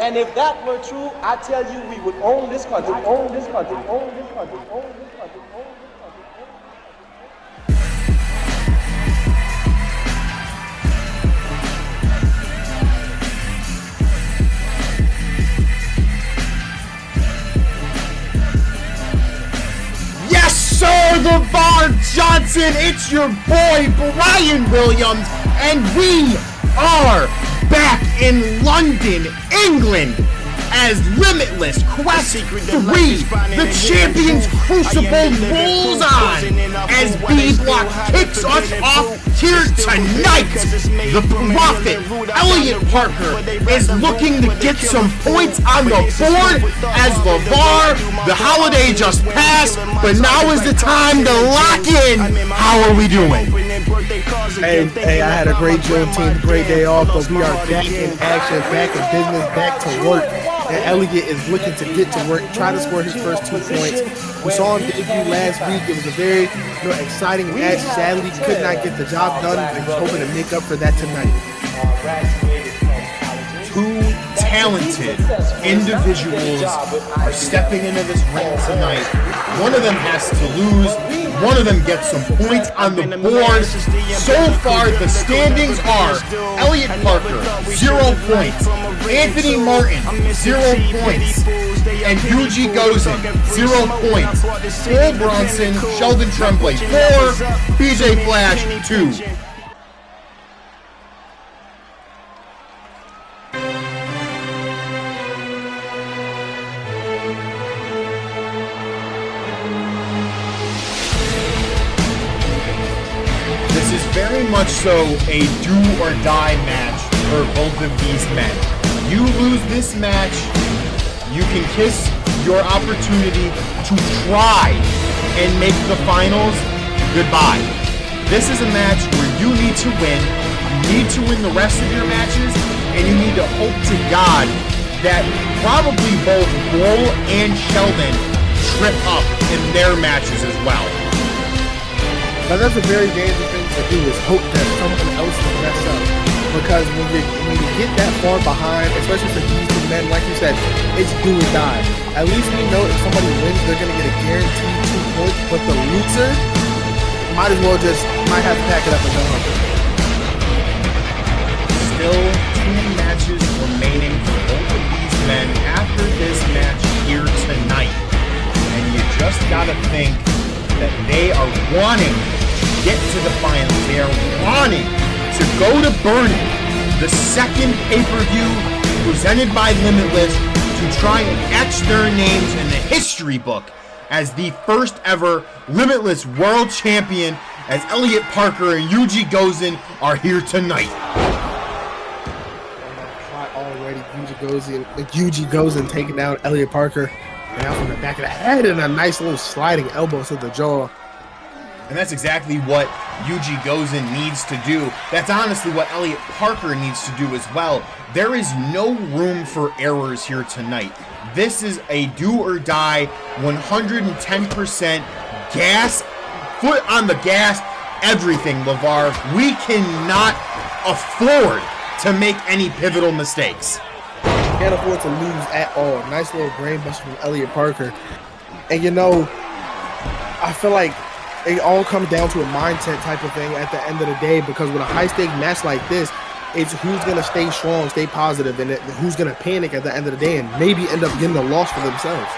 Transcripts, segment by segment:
And if that were true, I tell you, we would own this country, own this country, own this country, own this country, own this country. Yes, sir, LeVar Johnson. It's your boy, Brian Williams, and we are back in London, England, as Limitless Quest 3, the Champions Crucible rolls on, as B-Block kicks us off here tonight. The Prophet, Elliot Parker, is looking to get some points on the board, as LeVar, the holiday just passed, but now is the time to lock in. How are we doing? Hey, I had a great Juneteenth, great day off, but we are back in action, back in business, back to work. And Elliot is looking to get to work, try to score his first 2 points. We saw him debut last week. It was a very exciting match. Sadly, could not get the job done, but he's hoping to make up for that tonight. Two talented individuals are stepping into this ring tonight. One of them has to lose. One of them gets some points on the board. So far, the standings are Elliot Parker, 0 points. Anthony Martin, 0 points. And Yuji Gozen, 0 points. Bull Bronson, Sheldon Tremblay, 4. BJ Flash, 2. Very much so a do-or-die match for both of these men. You lose this match, you can kiss your opportunity to try and make the finals goodbye. This is a match where you need to win, you need to win the rest of your matches, and you need to hope to God that probably both Bull and Sheldon trip up in their matches as well. Now that's a very dangerous thing to do, is hope that someone else will mess up. Because when you get that far behind, especially for these two men, like you said, it's do or die. At least we know if somebody wins, they're going to get a guaranteed 2 points, but the loser might as well might have to pack it up and go home. Still 2 matches remaining for both of these men after this match here tonight. And you just got to think that they are wanting to get to the finals. They are wanting to go to Burning, the second pay-per-view presented by Limitless, to try and etch their names in the history book as the first ever Limitless World Champion, as Elliot Parker and Yuji Gozen are here tonight. Already, Yuji Gozen taking down Elliot Parker. Now from the back of the head and a nice little sliding elbow to the jaw. And that's exactly what Yuji Gozen needs to do. That's honestly what Elliot Parker needs to do as well. There is no room for errors here tonight. This is a do or die, 110% gas, foot on the gas, everything, LeVar. We cannot afford to make any pivotal mistakes. Can't afford to lose at all. Nice little brain buster from Elliot Parker. And I feel like it all comes down to a mindset type of thing at the end of the day, because with a high-stake match like this, it's who's going to stay strong, stay positive, and who's going to panic at the end of the day and maybe end up getting a loss for themselves.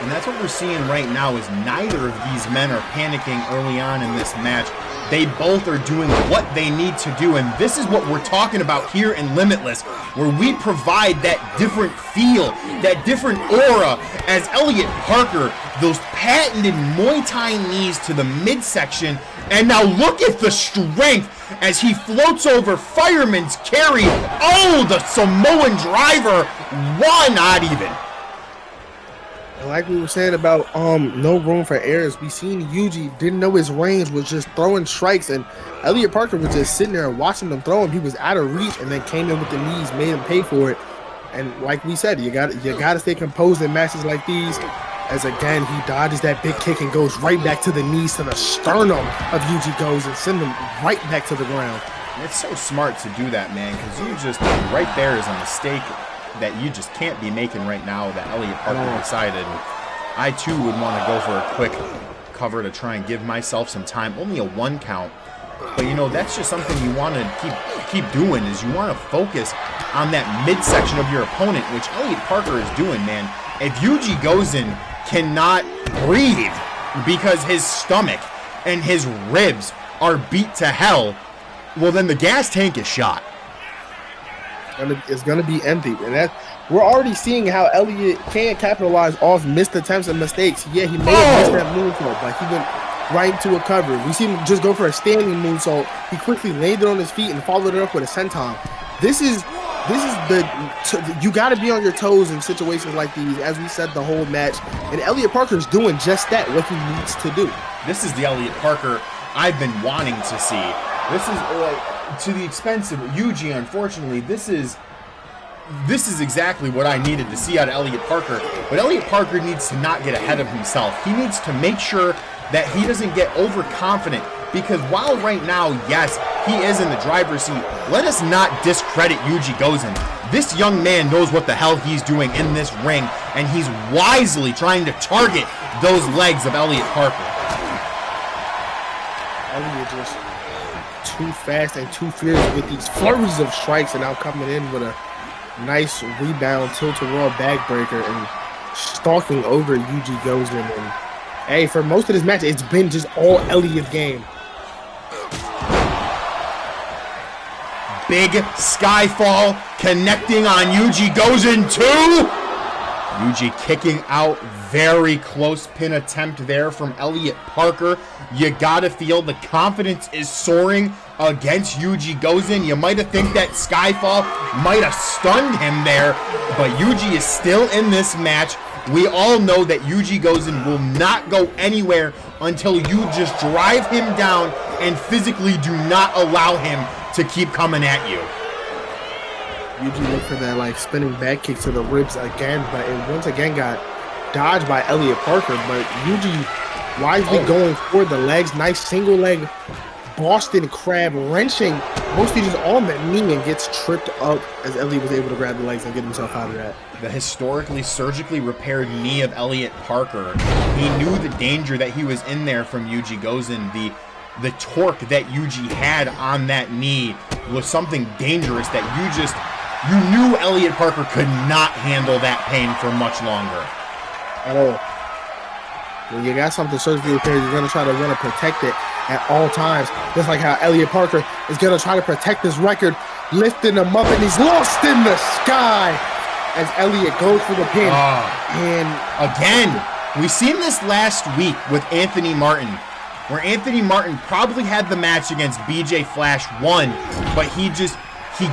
And that's what we're seeing right now, is neither of these men are panicking early on in this match. They both are doing what they need to do, and this is what we're talking about here in Limitless, where we provide that different feel, that different aura, as Elliot Parker, those patented Muay Thai knees to the midsection, and now look at the strength as he floats over Fireman's Carry. Oh, the Samoan driver, why not even? Like we were saying about no room for errors, we seen Yuji didn't know his range, was just throwing strikes, and Elliot Parker was just sitting there and watching them throw him. He was out of reach and then came in with the knees, made him pay for it. And like we said, you got to stay composed in matches like these, as again he dodges that big kick and goes right back to the knees, to the sternum of Yuji Gozen, and send him right back to the ground. And it's so smart to do that, man, because you just, right there is a mistake that you just can't be making right now that Elliot Parker decided. And I, too, would want to go for a quick cover to try and give myself some time. Only a 1 count. But, you know, that's just something you want to keep doing, is you want to focus on that midsection of your opponent, which Elliot Parker is doing, man. If Yuji Gozen cannot breathe because his stomach and his ribs are beat to hell, well, then the gas tank is shot. It's gonna be empty, and we're already seeing how Elliot can capitalize off missed attempts and mistakes. Yeah, he may have missed that moonsault, but he went right into a cover. We see him just go for a standing moonsault. He quickly landed on his feet and followed it up with a senton. This is you got to be on your toes in situations like these, as we said the whole match. And Elliot Parker's doing just that, what he needs to do. This is the Elliot Parker I've been wanting to see. This is to the expense of Yuji, unfortunately. This is exactly what I needed to see out of Elliot Parker. But Elliot Parker needs to not get ahead of himself. He needs to make sure that he doesn't get overconfident, because while right now, yes, he is in the driver's seat, let us not discredit Yuji Gozen. This young man knows what the hell he's doing in this ring, and he's wisely trying to target those legs of Elliot Parker. Elliot just too fast and too fierce with these flurries of strikes, and now coming in with a nice rebound tilt-a-whirl backbreaker and stalking over Yuji Gozen. And hey, for most of this match, it's been just all Elliot's game. Big Skyfall connecting on Yuji Gozen too. Yuji kicking out, very close pin attempt there from Elliot Parker. You gotta feel the confidence is soaring against Yuji Gozen. You might have think that Skyfall might have stunned him there, but Yuji is still in this match. We all know that Yuji Gozen will not go anywhere until you just drive him down and physically do not allow him to keep coming at you. Yuji looked for that like spinning back kick to the ribs again, but it once again got dodged by Elliot Parker. But Yuji wisely going for the legs, nice single leg Boston Crab wrenching mostly just on the knee, and gets tripped up as Elliot was able to grab the legs and get himself out of that. The historically surgically repaired knee of Elliot Parker. He knew the danger that he was in there from Yuji Gozen. The torque that Yuji had on that knee was something dangerous that you knew Elliot Parker could not handle that pain for much longer. At all. When you got something surgically repaired, you're going to try to want to protect it at all times. Just like how Elliot Parker is going to try to protect his record, lifting him up, and he's lost in the sky as Elliot goes for the pin. And again, we seen this last week with Anthony Martin, where Anthony Martin probably had the match against BJ Flash won, but he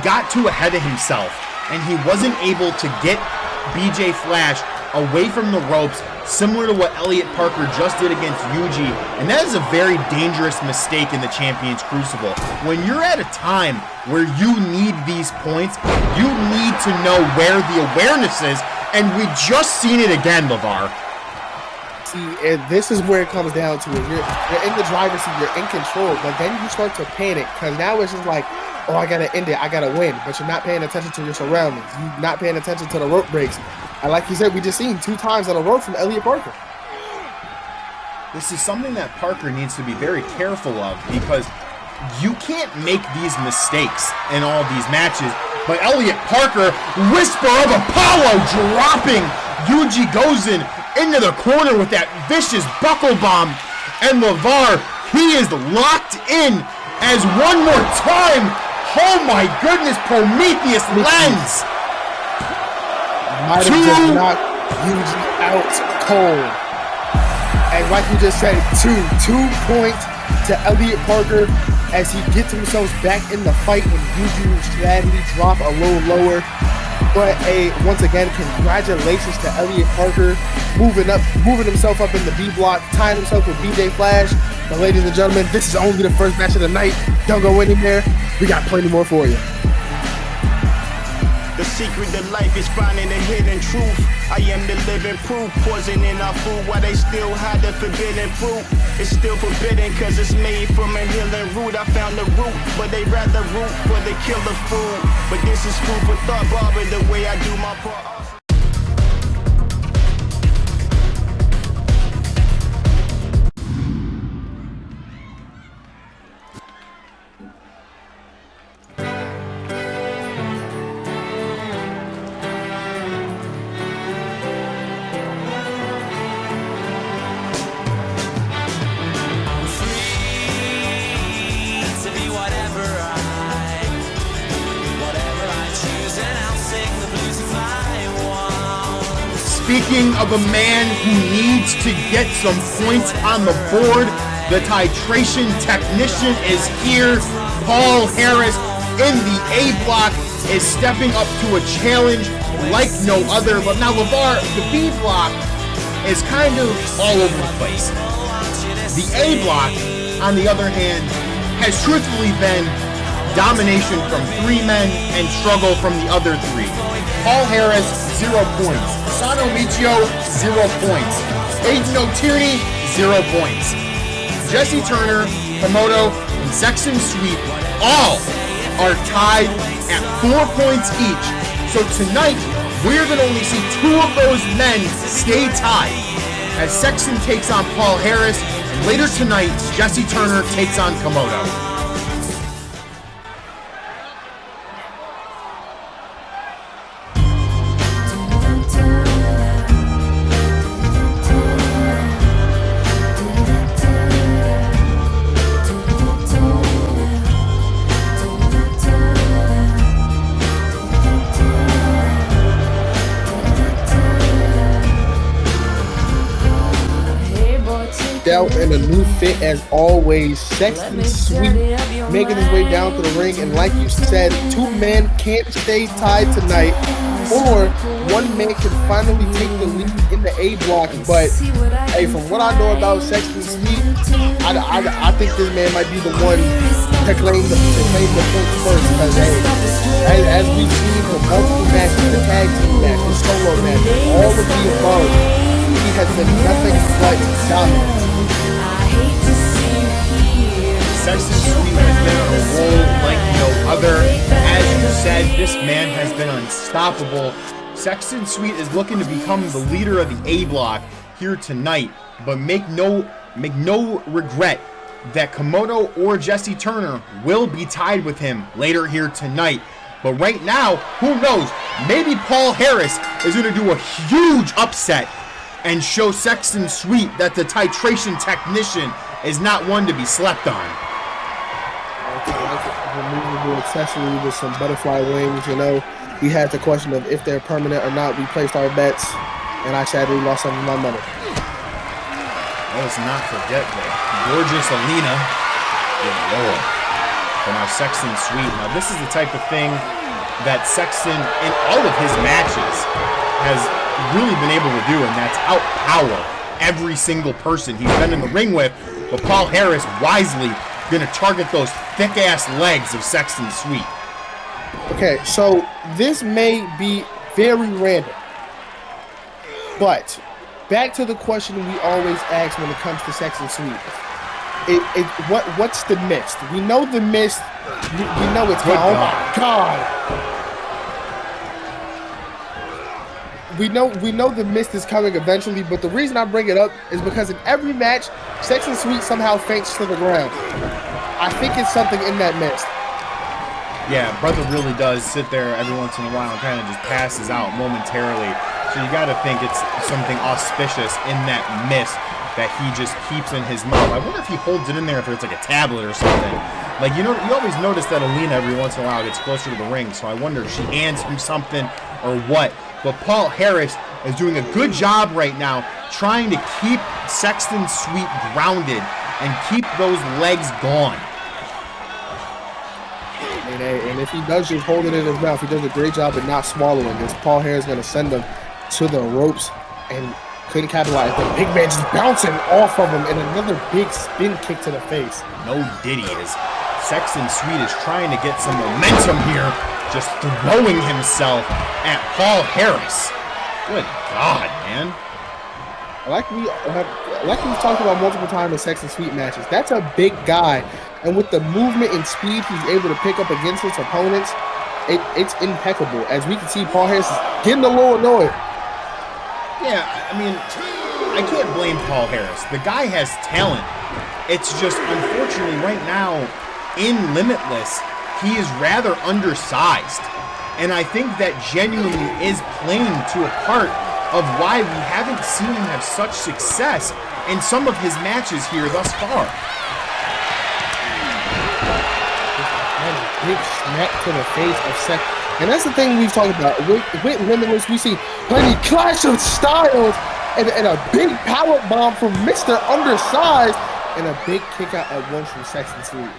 got too ahead of himself, and he wasn't able to get BJ Flash away from the ropes, similar to what Elliot Parker just did against Yuji, and that is a very dangerous mistake in the Champions Crucible. When you're at a time where you need these points, you need to know where the awareness is, and we just seen it again, LeVar. See, and this is where it comes down to it. You're in the driver's seat, you're in control, but then you start to panic, because now it's just like, oh, I gotta end it, I gotta win, but you're not paying attention to your surroundings. You're not paying attention to the rope breaks. And like you said, we just seen 2 times in a row from Elliot Parker. This is something that Parker needs to be very careful of, because you can't make these mistakes in all these matches. But Elliot Parker, whisper of Apollo, dropping Yuji Gozen into the corner with that vicious buckle bomb. And LeVar, he is locked in as one more time. Oh my goodness, Prometheus lens. Might have just knocked Yuji out cold. And like we just said, 2 points to Elliot Parker as he gets himself back in the fight, and Yuji will sadly drop a little lower. But once again, congratulations to Elliot Parker moving himself up in the B block, tying himself with BJ Flash. But ladies and gentlemen, this is only the first match of the night. Don't go anywhere. We got plenty more for you. The secret to life is finding the hidden truth. I am the living proof. Poison in our food while they still hide the forbidden fruit. It's still forbidden cause it's made from a healing root. I found the root, but they rather root for the killer food. But this is food for thought, barber, the way I do my part. Speaking of a man who needs to get some points on the board, the titration technician is here. Paul Harris in the A block is stepping up to a challenge like no other. But now LeVar, the B block is kind of all over the place. The A block, on the other hand, has truthfully been domination from 3 men and struggle from the other 3. Paul Harris, 0 points. Sano Michio, 0 points. Aiden Tierney, 0 points. Jesse Turner, Komodo, and Sexton Sweet all are tied at 4 points each. So tonight, we're going to only see 2 of those men stay tied as Sexton takes on Paul Harris, and later tonight, Jesse Turner takes on Komodo. Out in a new fit as always. Sexton Sweet making his way down to the ring, and like you said, 2 men can't stay tied tonight, or 1 man can finally take the lead in the A block. But hey, from what I know about Sexton Sweet, I think this man might be the one to claim the points first, because hey, as we've seen from multiple matches, the tag team match, the solo match, all of the above, he has been nothing but dominant. Sexton Sweet has been on a roll like no other. As you said, this man has been unstoppable. Sexton Sweet is looking to become the leader of the A block here tonight, but make no regret that Komodo or Jesse Turner will be tied with him later here tonight. But right now, who knows? Maybe Paul Harris is going to do a huge upset and show Sexton Sweet that the titration technician is not one to be slept on. Removable accessory with some butterfly wings, you know. We had the question of if they're permanent or not. We placed our bets, and I sadly lost some of my money. Let's not forget the gorgeous Alina. Good Lord. From our Sexton Sweet. Now, this is the type of thing that Sexton, in all of his matches, has really been able to do, and that's outpower every single person he's been in the ring with. But Paul Harris wisely going to target those thick-ass legs of Sexton Sweet. Okay, so this may be very random, but back to the question we always ask when it comes to Sexton Sweet. What's the mist? We know the mist. We know it's coming. Oh my God. We know the mist is coming eventually, but the reason I bring it up is because in every match, Sexton Sweet somehow faints to the ground. I think it's something in that mist. Yeah, brother really does sit there every once in a while and kind of just passes out momentarily. So you got to think it's something auspicious in that mist that he just keeps in his mouth. I wonder if he holds it in there, if it's like a tablet or something. Like, you know, you always notice that Alina every once in a while gets closer to the ring, so I wonder if she hands him something or what. But Paul Harris is doing a good job right now trying to keep Sexton Sweet grounded and keep those legs gone. And if he does just hold it in his mouth, he does a great job at not swallowing this. Paul Harris is going to send him to the ropes and couldn't capitalize. The big man just bouncing off of him and another big spin kick to the face. No diddy is Sexton Sweet is trying to get some momentum here, just throwing himself at Paul Harris. Good God, man. Like we've talked about multiple times in Sexton Sweet matches, that's a big guy and with the movement and speed he's able to pick up against his opponents, it's impeccable. As we can see, Paul Harris is getting a little annoyed. Yeah, I mean, I can't blame Paul Harris. The guy has talent. It's just, unfortunately, right now, in Limitless, he is rather undersized. And I think that genuinely is playing to a part of why we haven't seen him have such success in some of his matches here thus far. And a big smack to the face of Seth. And that's the thing we've talked about. With Limitless, we see plenty clash of styles and a big power bomb from Mr. Undersized and a big kick out at once from Sexton Sweet.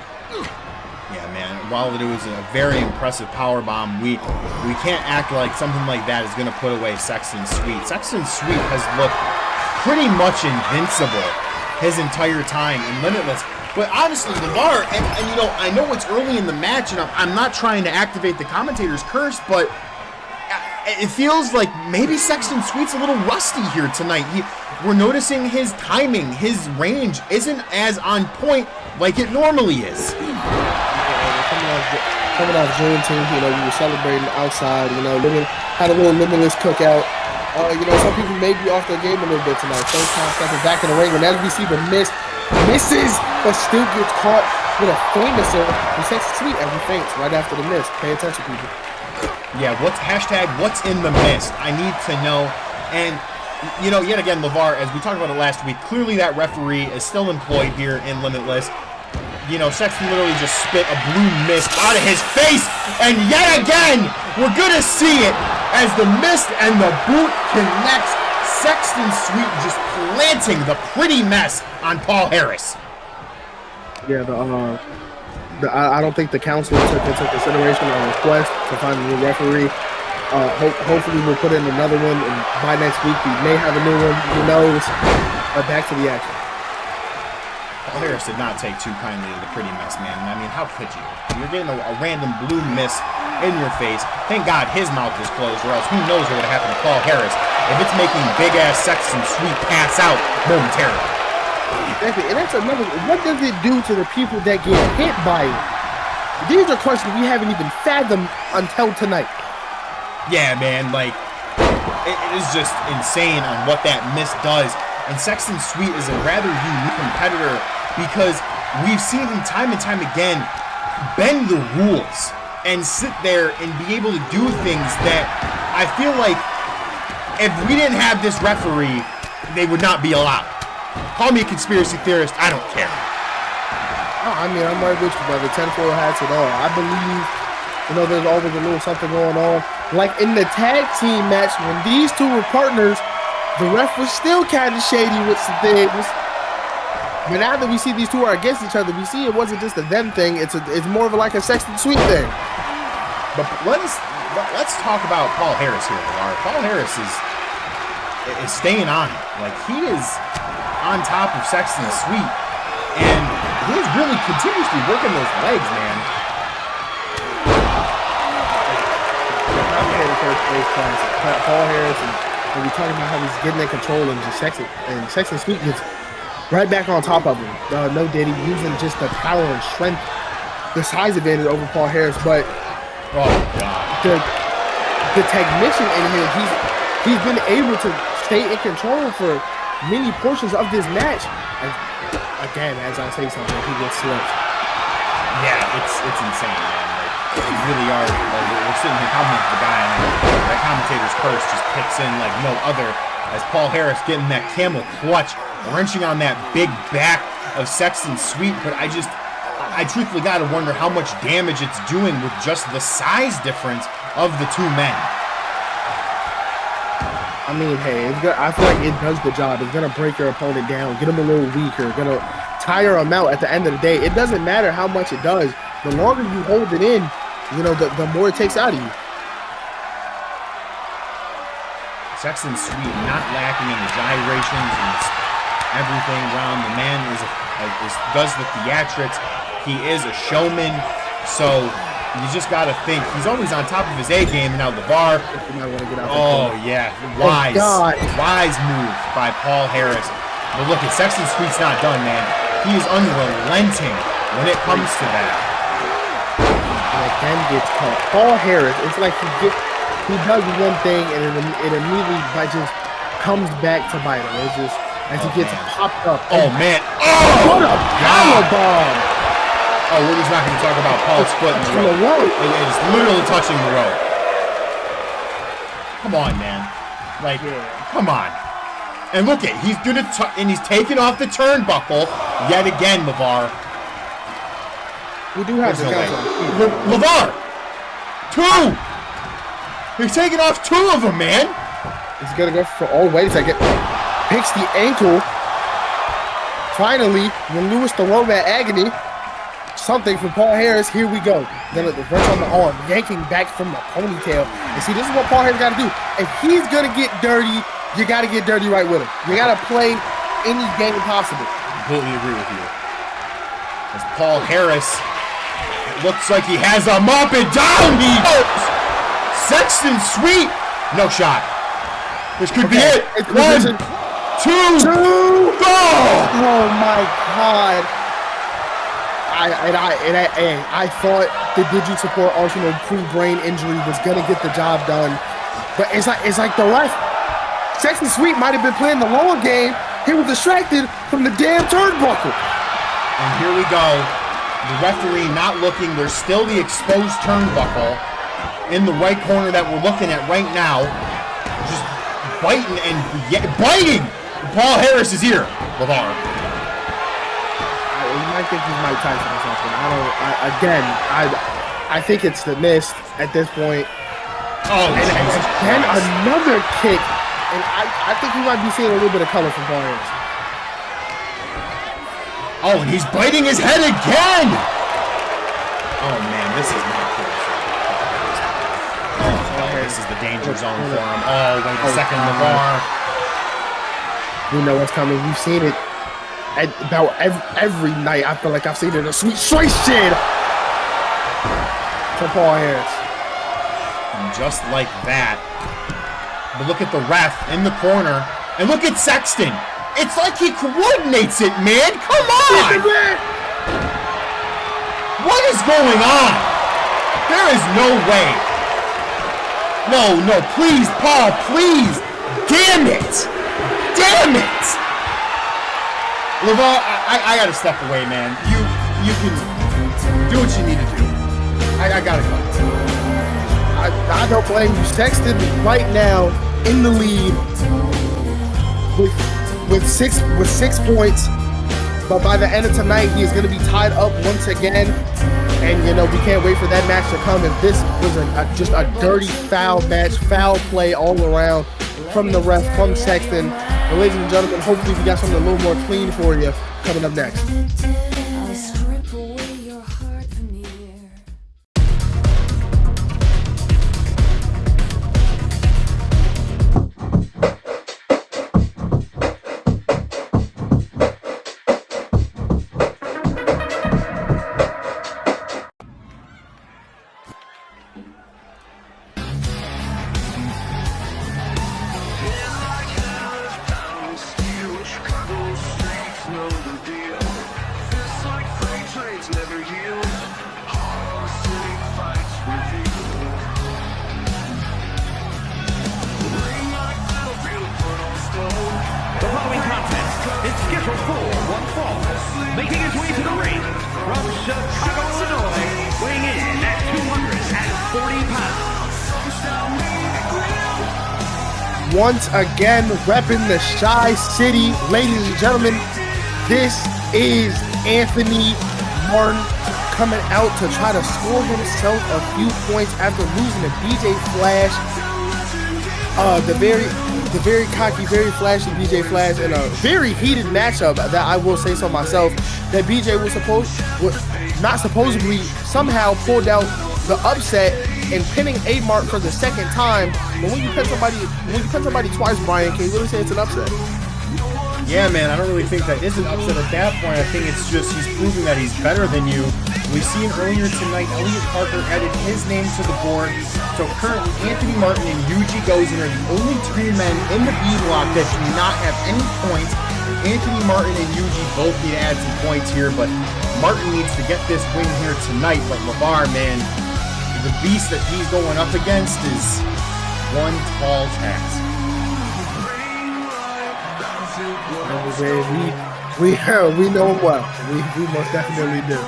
Yeah, man, while it was a very impressive power bomb, we can't act like something like that is going to put away Sexton Sweet. Sexton Sweet has looked pretty much invincible his entire time in Limitless. But honestly, LeVar, and you know, I know it's early in the match, and I'm not trying to activate the commentator's curse, but it feels like maybe Sexton Sweet's a little rusty here tonight. We're noticing his timing, his range isn't as on point like it normally is. Coming off Juneteenth, you know, we were celebrating outside, you know, had a little Limitless cookout. You know, some people may be off their game a little bit tonight. First time stepping back in the ring, and as we see the misses, but still gets caught with a famouser from Sexton Sweet as he faints right after the miss. Pay attention, people. Yeah, what's in the mist? I need to know. And, you know, yet again, LeVar, as we talked about it last week, clearly that referee is still employed here in Limitless. You know, Sexton literally just spit a blue mist out of his face, and yet again, we're gonna see it as the mist and the boot connects. Sexton Sweet just planting the pretty mess on Paul Harris. Yeah, I don't think the council took into consideration our request to find a new referee. Hopefully we'll put in another one, and by next week we may have a new one. Who knows? Back to the action. Paul Harris did not take too kindly to the pretty mess, man. I mean, how could you? You're getting a random blue mist in your face. Thank God his mouth was closed, or else who knows what would happen to Paul Harris if it's making big-ass Sexton Sweet pass out momentarily. Exactly, and that's another. What does it do to the people that get hit by it? These are questions we haven't even fathomed until tonight. Yeah, man, like, it is just insane on what that miss does. And Sexton Sweet is a rather unique competitor because we've seen him time and time again bend the rules and sit there and be able to do things that I feel like if we didn't have this referee, they would not be allowed. Call me a conspiracy theorist, I don't care. No, I mean, I'm right with you, brother. 10-4 hats at all. I believe, you know, there's always a little something going on. Like in the tag team match, when these two were partners, the ref was still kind of shady with some things. But now that we see these two are against each other, we see it wasn't just a them thing. It's more of like a Sexton Sweet thing. But let's talk about Paul Harris here, LeVar. Paul Harris is staying on it. Like, he is on top of Sexton Sweet, and he is really continuously working those legs, man. Paul Harris, and we talking about how he's getting in control, and Sexton Sweet gets right back on top of him. No Diddy using just the power and strength, the size advantage over Paul Harris, but the technician in him, he's been able to stay in control for many portions of this match. And again, as I say something, he gets slipped. Yeah, it's insane, man. Like, you really are. Like, we're sitting here commenting with the guy, and that commentator's curse just kicks in like no other. As Paul Harris getting that camel clutch, wrenching on that big back of Sexton Sweet, but I truthfully gotta wonder how much damage it's doing with just the size difference of the two men. I mean, hey, I feel like it does the job. It's gonna break your opponent down, get him a little weaker, gonna tire him out at the end of the day. It doesn't matter how much it does. The longer you hold it in, you know, the more it takes out of you. Sexton Sweet not lacking in the gyrations and everything around. The man does the theatrics. He is a showman, so you just got to think he's always on top of his A game. And now LeVar. Oh yeah, wise move by Paul Harris. But look, Sexton Sweet's not done, man. He is unrelenting when it comes to that. And again gets caught. Paul Harris, it's like he does one thing and it immediately just comes back to bite him. It's just as he gets popped up. Oh man! Oh, what a power bomb! Oh, we're just not going to talk about Paul's foot in the rope. It's literally touching the rope. Come on, man! Like, come on! And look at he's gonna and he's taking off the turnbuckle yet again, LeVar. We do have to count LeVar! 2! He's taking off 2 of them, man! He's gonna go for, oh, wait a second. Picks the ankle. Finally, when Lewis the Robot Agony, something from Paul Harris, here we go. Then the wrench on the arm, yanking back from the ponytail. And see, this is what Paul Harris gotta do. If he's gonna get dirty, you gotta get dirty right with him. You gotta play any game possible. Completely agree with you. As Paul Harris, it looks like he has him up and down he goes! Sexton Sweet! No shot. This could be it. 1, 2, go! Oh my God. I thought the Digi Support Arsenal pre-brain injury was gonna get the job done. But it's like the ref. Sexton Sweet might have been playing the long game. He was distracted from the damn turnbuckle. And here we go. The referee not looking. There's still the exposed turnbuckle in the right corner that we're looking at right now. Just biting and biting. Paul Harris is here. LeVar. You might think he's Mike Tyson or something. I think it's the mist at this point. Oh, and then another kick. And I think we might be seeing a little bit of color from Paul Harris. Oh, and he's biting his head again! Oh, man, this is not good. Oh, this is the danger zone for him. Oh, wait a second, LeVar. You know what's coming. We've seen it about every night. I feel like I've seen it. A sweet straight shit for Paul Harris. And just like that. But look at the ref in the corner. And look at Sexton. It's like he coordinates it, man. Come on. What is going on? There is no way. No, please, Paul, please. Damn it. Damn it. LeVar, I gotta step away, man. You can do what you need to do. I gotta go. I don't blame you. Sexton right now in the lead with six points, but by the end of tonight he is going to be tied up once again. And you know we can't wait for that match to come. And this was just a dirty foul match, foul play all around from the ref, from Sexton. And ladies and gentlemen, hopefully we got something a little more clean for you coming up next. Once again, repping the Shy City. Ladies and gentlemen, this is Anthony Martin coming out to try to score himself a few points after losing to BJ Flash. The very cocky, very flashy BJ Flash in a very heated matchup that I will say so myself, that BJ was not supposedly somehow pulled out the upset and pinning A-Mark for the second time. But when you pin somebody twice, Brian, can you really say it's an upset? Yeah, man, I don't really think that is an upset at that point. I think it's just he's proving that he's better than you. We've seen earlier tonight, Elliot Parker added his name to the board. So currently, Anthony Martin and Yuji Gozen are the only two men in the B block that do not have any points. Anthony Martin and Yuji both need to add some points here, but Martin needs to get this win here tonight, but LeVar, man, the beast that he's going up against is one tall task. We know him well. We most definitely do.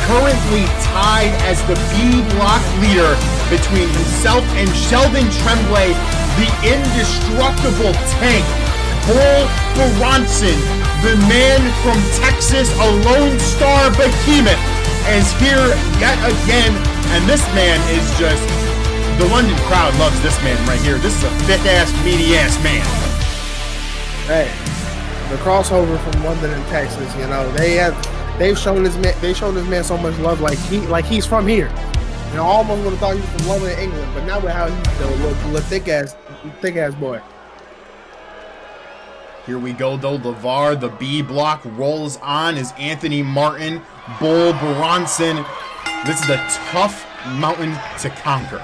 Currently tied as the B block leader between himself and Sheldon Tremblay, the indestructible tank. Bull Bronson, the man from Texas, a Lone Star behemoth, is here yet again, and this man is just, the London crowd loves this man right here. This is a thick-ass, meaty-ass man. Hey, the crossover from London and Texas, you know, they've shown this man so much love, like he's from here. You know, I almost would have thought he was from London, England, but not with how he's the thick ass boy. Here we go though. LeVar, the B block rolls on as Anthony Martin, Bull Bronson. This is a tough mountain to conquer.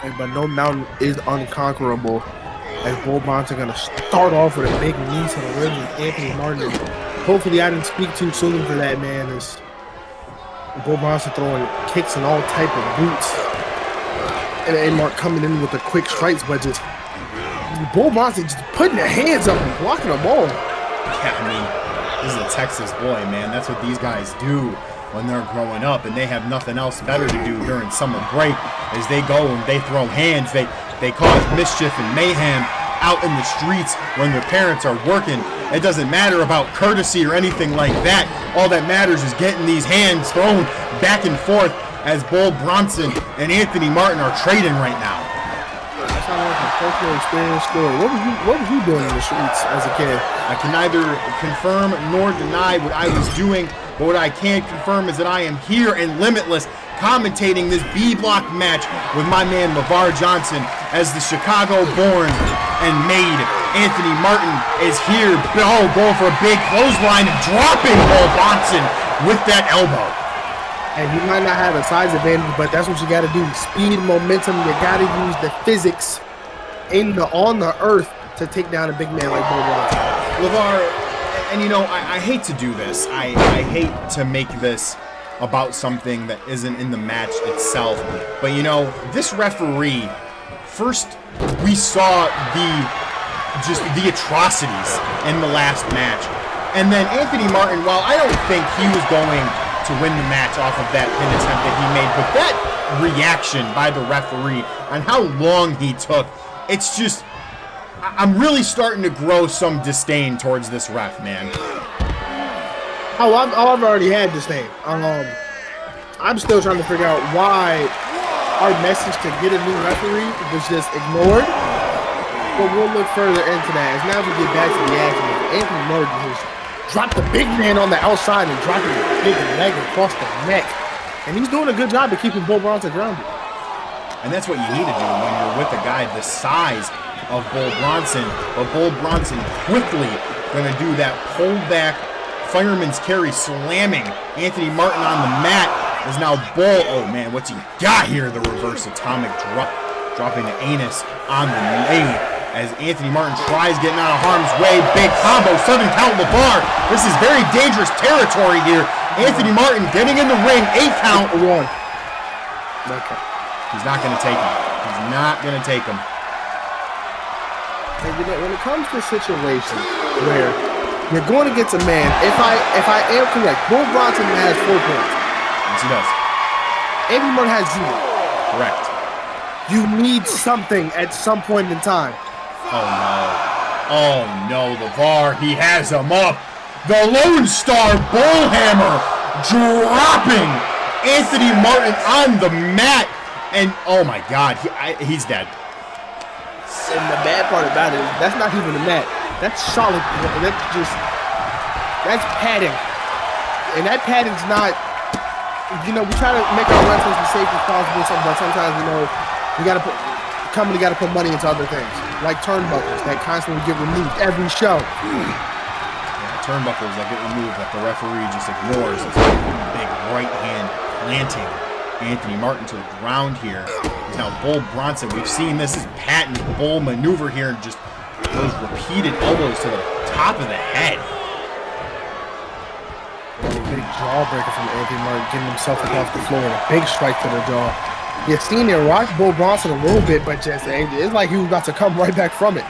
Hey, but no mountain is unconquerable. As Bull Bronson gonna start off with a big knee to the ribs with Anthony Martin. Hopefully I didn't speak too soon for that man. As Bull Bronson throwing kicks and all type of boots. And Mark coming in with the quick strikes, but just Bull Bronson just putting their hands up and blocking them all. Yeah, I mean, this is a Texas boy, man. That's what these guys do when they're growing up, and they have nothing else better to do during summer break. As they go and they throw hands, they cause mischief and mayhem out in the streets when their parents are working. It doesn't matter about courtesy or anything like that. All that matters is getting these hands thrown back and forth as Bull Bronson and Anthony Martin are trading right now. That sounds like a personal experience story. What was you doing in the streets as a kid? I can neither confirm nor deny what I was doing, but what I can confirm is that I am here in Limitless commentating this B block match with my man LeVar Johnson as the Chicago-born and made Anthony Martin is here. Oh, going for a big clothesline and dropping Bull Bronson with that elbow. And you might not have a size advantage, but that's what you got to do. Speed, momentum. You got to use the physics on the earth to take down a big man like Bull Bronson. LeVar, and you know, I hate to do this. I hate to make this about something that isn't in the match itself. But you know, this referee, first we saw the atrocities in the last match. And then Anthony Martin, while I don't think he was going to win the match off of that pin attempt that he made, but that reaction by the referee on how long he took, it's just, I'm really starting to grow some disdain towards this ref, man. Oh, I've already had disdain. I'm still trying to figure out why our message to get a new referee was just ignored. But we'll look further into that. As now we get back to the action, Anthony Martin has dropped the big man on the outside and dropping the big leg across the neck. And he's doing a good job of keeping Bull Bronson grounded. And that's what you need to do when you're with a guy the size of Bull Bronson. But Bull Bronson quickly going to do that pullback fireman's carry, slamming Anthony Martin on the mat. Is now Bull. Oh man, what's he got here? The reverse atomic drop, dropping the anus on the knee as Anthony Martin tries getting out of harm's way. Big combo, Southern count LeVar. This is very dangerous territory here. Anthony Martin getting in the ring, 8 count. Okay. He's not going to take him. He's not going to take him. And you know, when it comes to situations where you're going against a man, if I am correct, Bull Bronson has 4 points. Yes, he does. Anthony Martin has 0. Correct. You need something at some point in time. Oh no. Oh no, LeVar, he has him up. The Lone Star Bullhammer dropping Anthony Martin on the mat. And oh my God, he's dead. And the bad part about it is that's not even the mat. That's solid. That's padding. And that padding's not, you know, we try to make our wrestlers as safe as possible, but sometimes, you know, Company got to put money into other things, like turnbuckles that constantly get removed every show. Yeah, turnbuckles that get removed that the referee just ignores. It's a big right hand planting Anthony Martin to the ground here. He's now Bull Bronson. We've seen this is patent Bull maneuver here, and just those repeated elbows to the top of the head. Big jawbreaker from Anthony Martin, getting himself off the floor and a big strike to the jaw. You're seeing it rock Bull Bronson a little bit, but just it's like he was about to come right back from it.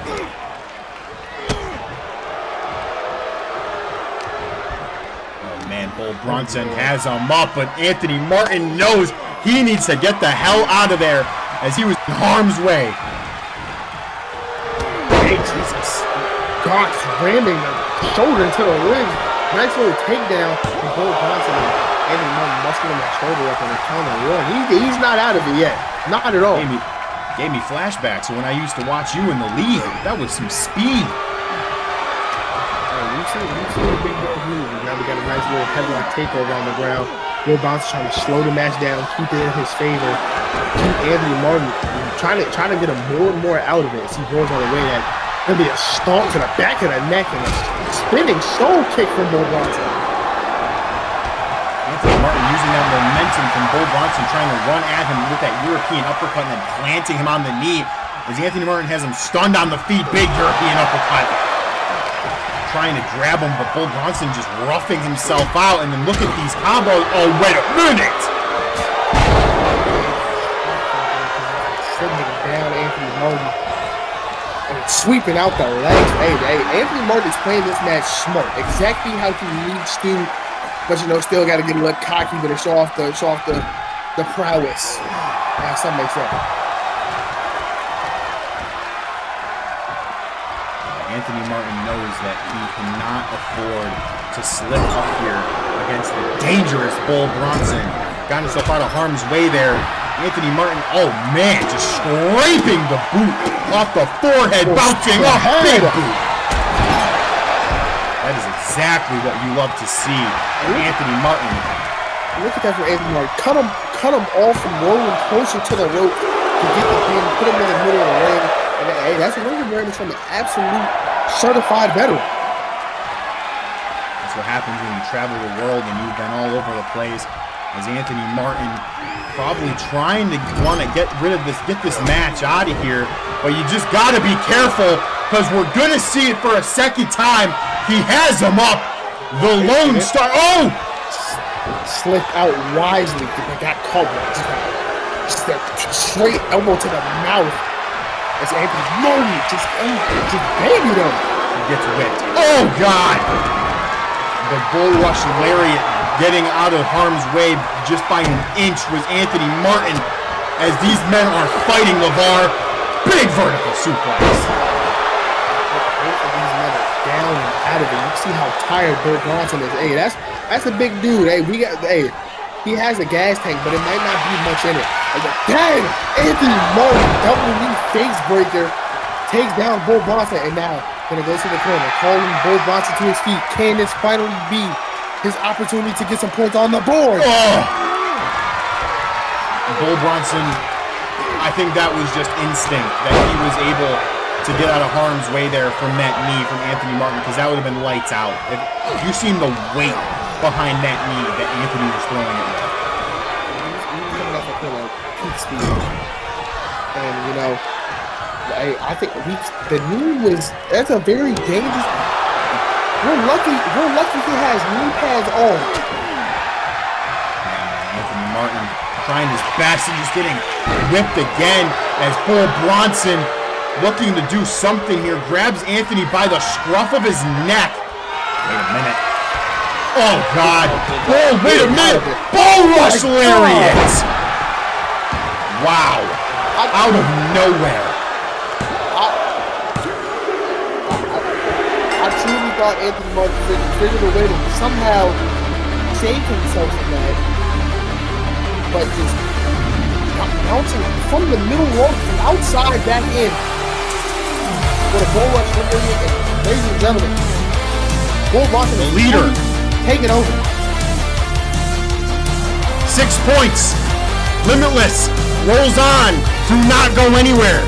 Oh man, Bull Bronson has him up, but Anthony Martin knows he needs to get the hell out of there as he was in harm's way. Hey, Jesus. Gosh, ramming the shoulder into the ring. Nice little takedown from Bull Bronson. Anthony Martin muscling that shoulder up on the counter. He's not out of it yet. Not at all. Gave me flashbacks of when I used to watch you in the league. That was some speed. We've seen a big move. Now we got a nice little headlock takeover on the ground. Bull Bronson trying to slow the match down, keep it in his favor. Keep Anthony Martin trying to get him more and more out of it. As he goes on the way that there'll be a stomp to the back of the neck and a spinning soul kick from Bull Bronson. Anthony Martin using that momentum from Bull Bronson, trying to run at him with that European uppercut and then planting him on the knee as Anthony Martin has him stunned on the feet. Big European uppercut. Trying to grab him, but Bull Bronson just roughing himself out. And then look at these combos. Oh, wait a minute! Sitting down Anthony Martin and sweeping out the legs. Hey, Anthony Martin's playing this match smart, exactly how he needs to. But still got to get a little cocky, but show off the prowess. Yeah, something makes sense. Anthony Martin knows that he cannot afford to slip up here against the dangerous Bull Bronson. Got himself out of harm's way there. Anthony Martin, oh man, just scraping the boot off the forehead, bouncing off big boot. That is exactly what you love to see from Anthony Martin. Look at that for Anthony Martin. Cut him off from rolling closer to the rope to get the pin, put him in the middle of the ring. And hey, that's a ring awareness from an absolute certified veteran. That's what happens when you travel the world and you've been all over the place. As Anthony Martin probably trying to want to get rid of this, get this match out of here. But you just got to be careful because we're going to see it for a second time. He has him up. The Lone Star. Oh! Slipped out wisely. They got caught. Just a straight elbow to the mouth. As Anthony Martin just babied him. He gets whipped. Oh, God! The Bull Rush Lariat getting out of harm's way just by an inch was Anthony Martin as these men are fighting LeVar. Big vertical suplex. Both of these men are down and out of it. You see how tired Bull Bronson is. Hey, that's a big dude. Hey, he has a gas tank, but it might not be much in it. Dang! Anthony Martin, double face breaker, takes down Bull Bronson, and now gonna go to the corner, calling Bull Bronson to his feet. Can this finally be his opportunity to get some points on the board? Oh! Bull Bronson, I think that was just instinct that he was able to get out of harm's way there from that knee from Anthony Martin, because that would have been lights out. If you seen the weight behind that knee that Anthony was throwing it with. He was coming off a peak speed. And, I think the knee that's a very dangerous. We're lucky he has knee pads on. Yeah, Anthony Martin trying his best and just getting whipped again as Bull Bronson looking to do something here. Grabs Anthony by the scruff of his neck. Wait a minute. Oh, God. Oh, wait a minute. Bull Rush Lariat. Wow. Out of nowhere. I truly thought Anthony Martin figured a way to somehow save himself from that. But just bouncing from the middle rope from outside back in. With a Bull Rush Lariat, ladies and gentlemen, Bull Bronson, the leader, taking over. 6 points. Limitless rolls on. Do not go anywhere.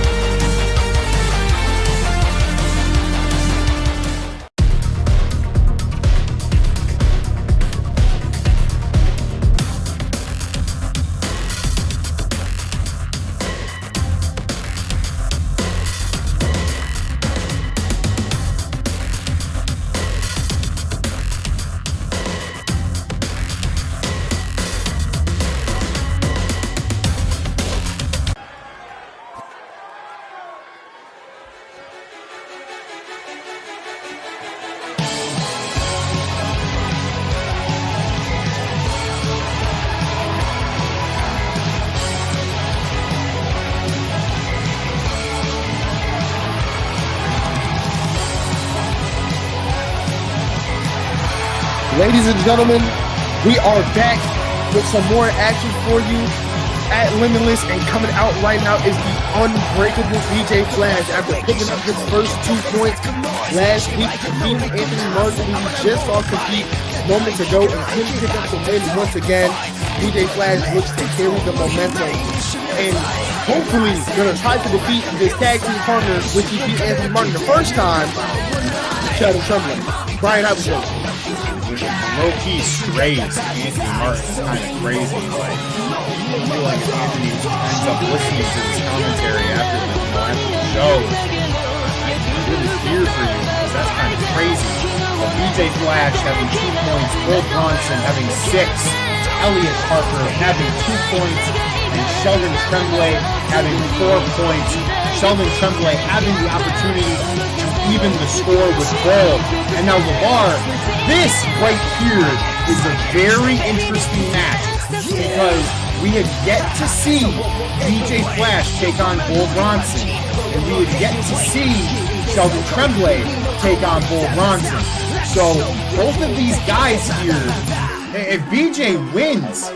Ladies and gentlemen, we are back with some more action for you at Limitless, and coming out right now is the unbreakable BJ Flash after picking up his first 2 points last week, defeating Anthony Martin, who we just saw compete moments ago, and him pick up the win once again. BJ Flash looks to carry the momentum and hopefully gonna try to defeat his tag team partner, which he beat Anthony Martin the first time, Sheldon Tremblay. Brian, how was it? Low-key strays Anthony Martin is kind of crazy. Like, I feel like if Anthony ends up listening to this commentary after the show, I really fear for you, because that's kind of crazy. But BJ Flash having 2 points, Bull Bronson having 6, Elliot Parker having 2 points, and Sheldon Tremblay having 4 points. Sheldon Tremblay having the opportunity to even the score with Bull. And now LeVar, this right here is a very interesting match, because we had yet to see BJ Flash take on Bull Bronson, and we had yet to see Sheldon Tremblay take on Bull Bronson. So both of these guys here, if BJ wins,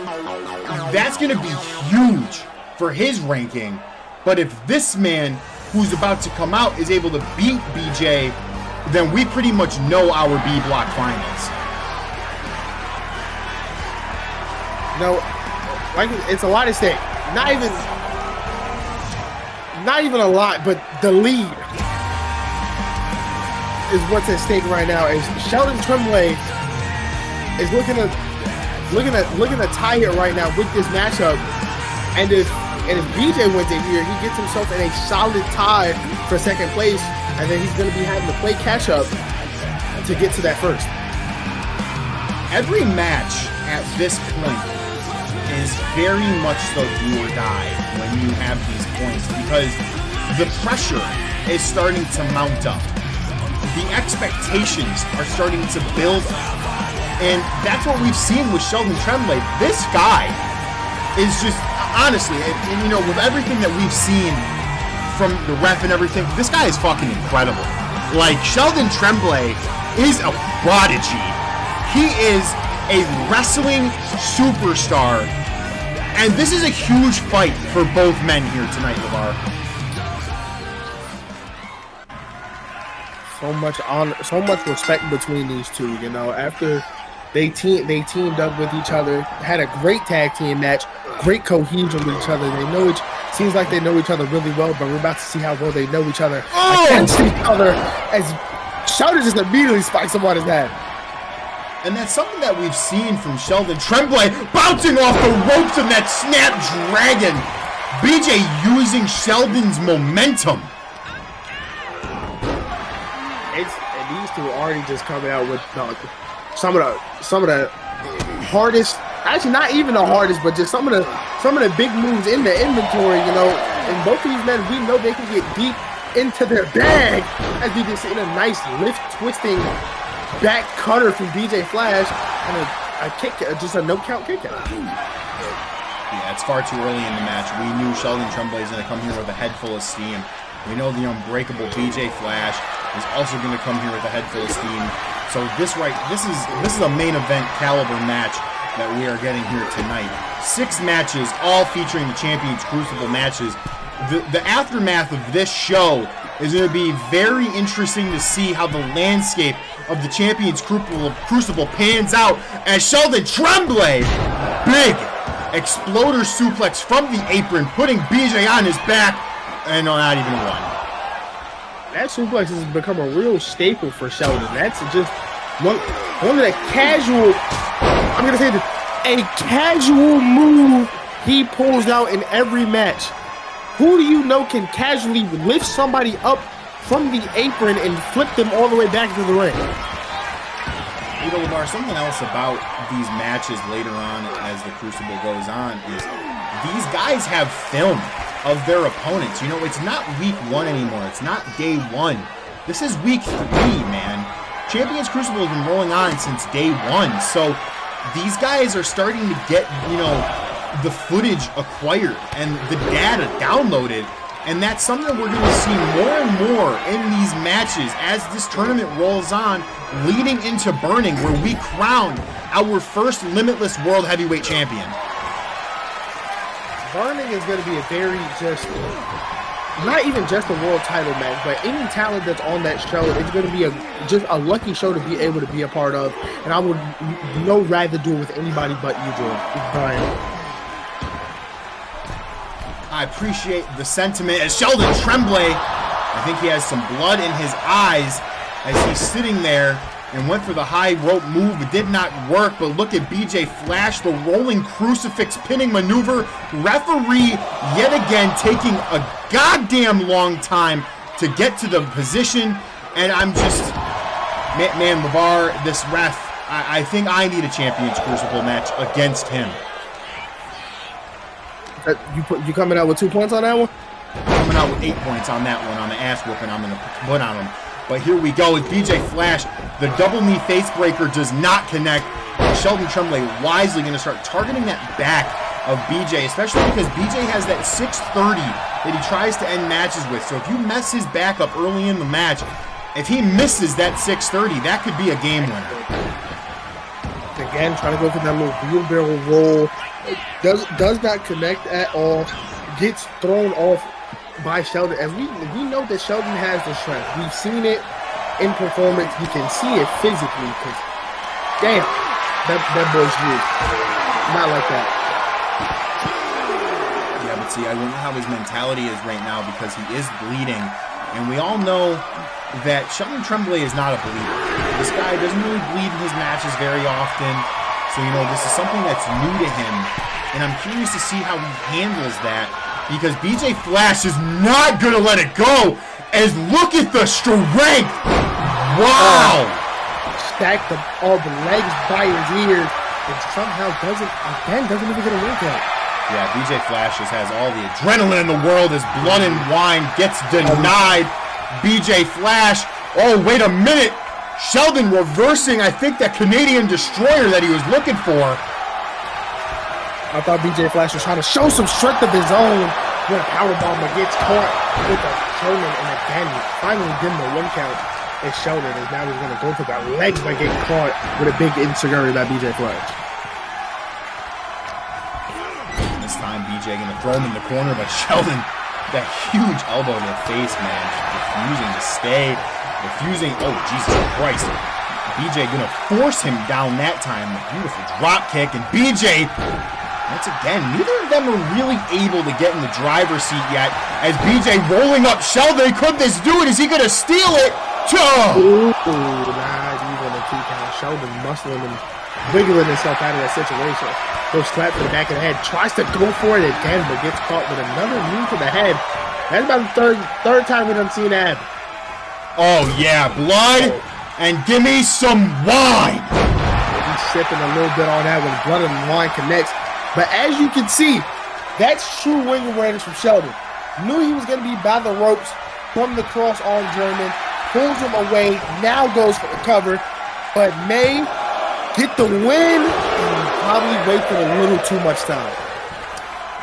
that's going to be huge for his ranking. But if this man who's about to come out is able to beat BJ, then we pretty much know our B block finals. No, like, it's a lot at stake. Not even a lot, but the lead is what's at stake right now. Is Sheldon Tremblay is looking to tie it right now with this matchup, and if BJ wins it here, he gets himself in a solid tie for second place, and then he's going to be having to play catch up to get to that first. Every match at this point is very much so do or die when you have these points, because the pressure is starting to mount up. The expectations are starting to build up. And that's what we've seen with Sheldon Tremblay. This guy is just, honestly, and you know, with everything that we've seen from the ref and everything, this guy is fucking incredible. Like, Sheldon Tremblay is a prodigy. He is a wrestling superstar. And this is a huge fight for both men here tonight, LeVar. So much honor, so much respect between these two. You know, after they teamed up with each other, had a great tag team match, great cohesion with each other. Seems like they know each other really well, but we're about to see how well they know each other against each other, as Sheldon just immediately spikes him on his head. And that's something that we've seen from Sheldon Tremblay, bouncing off the ropes in that Snapdragon. BJ using Sheldon's momentum. And these two are already just coming out with some of the hardest, actually not even the hardest, but just some of the big moves in the inventory. You know, and both of these men, we know they can get deep into their bag, as we just see a nice lift twisting back cutter from BJ Flash and a kick, just a no count kick out. Yeah, it's far too early in the match. We knew Sheldon Tremblay is going to come here with a head full of steam. We know the unbreakable BJ Flash is also going to come here with a head full of steam. So this is a main event caliber match that we are getting here tonight. 6 matches, all featuring the Champions Crucible matches. The aftermath of this show is going to be very interesting to see how the landscape of the Champions Crucible pans out, as Sheldon Tremblay, big exploder suplex from the apron, putting BJ on his back, and no, not even one. That suplex has become a real staple for Sheldon. That's just one of the casual, I'm going to say this, a casual move he pulls out in every match. Who do you know can casually lift somebody up from the apron and flip them all the way back to the ring? You know, Lamar, something else about these matches later on as the Crucible goes on is these guys have film of their opponents. You know, it's not week 1 anymore. It's not day 1. This is week 3, man. Champions Crucible has been rolling on since day 1. So these guys are starting to get, you know, the footage acquired and the data downloaded. And that's something we're going to see more and more in these matches as this tournament rolls on, leading into Burning, where we crown our first Limitless World Heavyweight Champion. Burning is going to be a very not even just a world title match, but any talent that's on that show, it's going to be just a lucky show to be able to be a part of. And I would rather do it with anybody but you, Brian. I appreciate the sentiment as Sheldon Tremblay, I think he has some blood in his eyes as he's sitting there and went for the high rope move. It did not work, but look at BJ Flash, the rolling crucifix pinning maneuver. Referee yet again taking a goddamn long time to get to the position. And I'm just, man, LeVar, this ref, I think I need a Champions Crucible match against him. You coming out with 2 points on that one? I'm coming out with 8 points on that one, on the ass whooping I'm going to put on him. But here we go with BJ Flash. The double knee face breaker does not connect. Sheldon Tremblay wisely going to start targeting that back of BJ, especially because BJ has that 630 that he tries to end matches with. So if you mess his back up early in the match, if he misses that 630, that could be a game winner. Again, trying to go for that little wheelbarrow roll. Does not connect at all. Gets thrown off by Sheldon. And we know that Sheldon has the strength. We've seen it in performance. We can see it physically. Because, damn, that boy's weak. Not like that. Yeah, but see, I wonder how his mentality is right now because he is bleeding. And we all know that Sheldon Tremblay is not a bleeder. This guy doesn't really bleed in his matches very often. So, you know, this is something that's new to him. And I'm curious to see how he handles that. Because BJ Flash is not going to let it go. As look at the strength. Wow. Stacked all the legs by his ears. And somehow doesn't even get a workout. Yeah, BJ Flash just has all the adrenaline in the world. His blood and wine gets denied. BJ Flash. Oh, wait a minute. Sheldon reversing, I think, that Canadian destroyer that he was looking for. I thought BJ Flash was trying to show some strength of his own when a powerbomb gets caught with a Sheldon, and again, finally getting the 1 count. And Sheldon is now he's going to go for the legs by getting caught with a big insecurity by BJ Flash. This time, BJ going to throw him in the corner, but Sheldon, that huge elbow to the face, man, refusing to stay. Refusing, oh Jesus Christ. BJ gonna force him down that time. A beautiful drop kick, and BJ, once again, neither of them are really able to get in the driver's seat yet. As BJ rolling up Sheldon, could this do it? Is he gonna steal it? Ooh, not even a 2 count. Sheldon muscling and wiggling himself out of that situation. Goes slap to the back of the head, tries to go for it again, but gets caught with another knee to the head. That's about the third time we done seen that happen. Oh yeah, blood, and give me some wine. He's sipping a little bit on that when blood and wine connects. But as you can see, that's true ring awareness from Sheldon. Knew he was going to be by the ropes from the cross arm German, pulls him away, now goes for the cover, but may get the win and probably wait for a little too much time.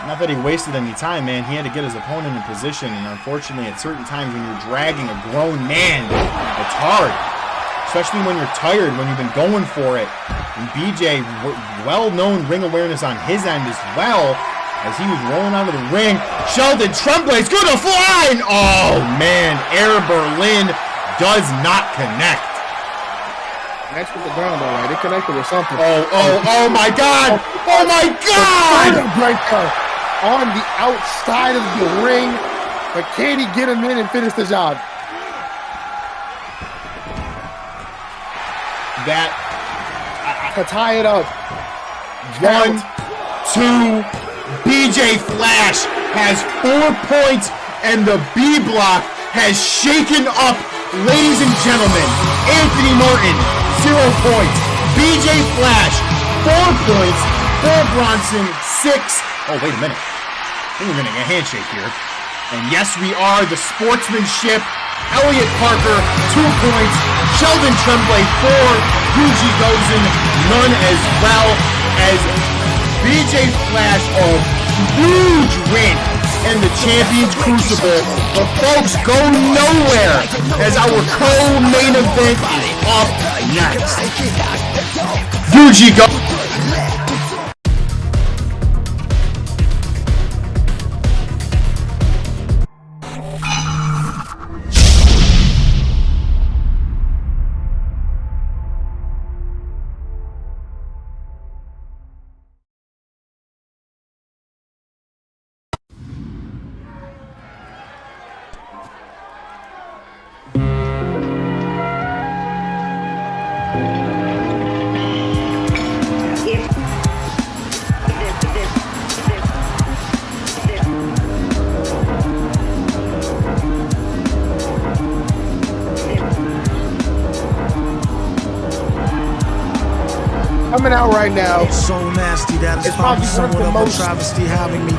Not that he wasted any time, man. He had to get his opponent in position, and unfortunately, at certain times when you're dragging a grown man, it's hard. Especially when you're tired, when you've been going for it. And BJ, well-known ring awareness on his end as well, as he was rolling onto the ring. Sheldon Tremblay's gonna fly! Oh, man, Air Berlin does not connect. Match with the ground, all right. They connected with something. Oh my God! Oh my God! Breaker on the outside of the ring, but can he get him in and finish the job? That To tie it up. 1, 2. BJ Flash has 4 points, and the B block has shaken up. Ladies and gentlemen, Anthony Norton, 0 points. BJ Flash, 4 points. Bull Bronson, 6. Oh, wait a minute. I think we're getting a handshake here. And yes, we are the sportsmanship. Elliot Parker, 2 points. Sheldon Tremblay, 4. Yuji Gozen, none as well as BJ Flash, a huge win in the Champions Crucible. But folks, go nowhere as our co-main event is up next. Yuji Gozen. Coming out right now. So nasty that it's probably one of the most travesty having me.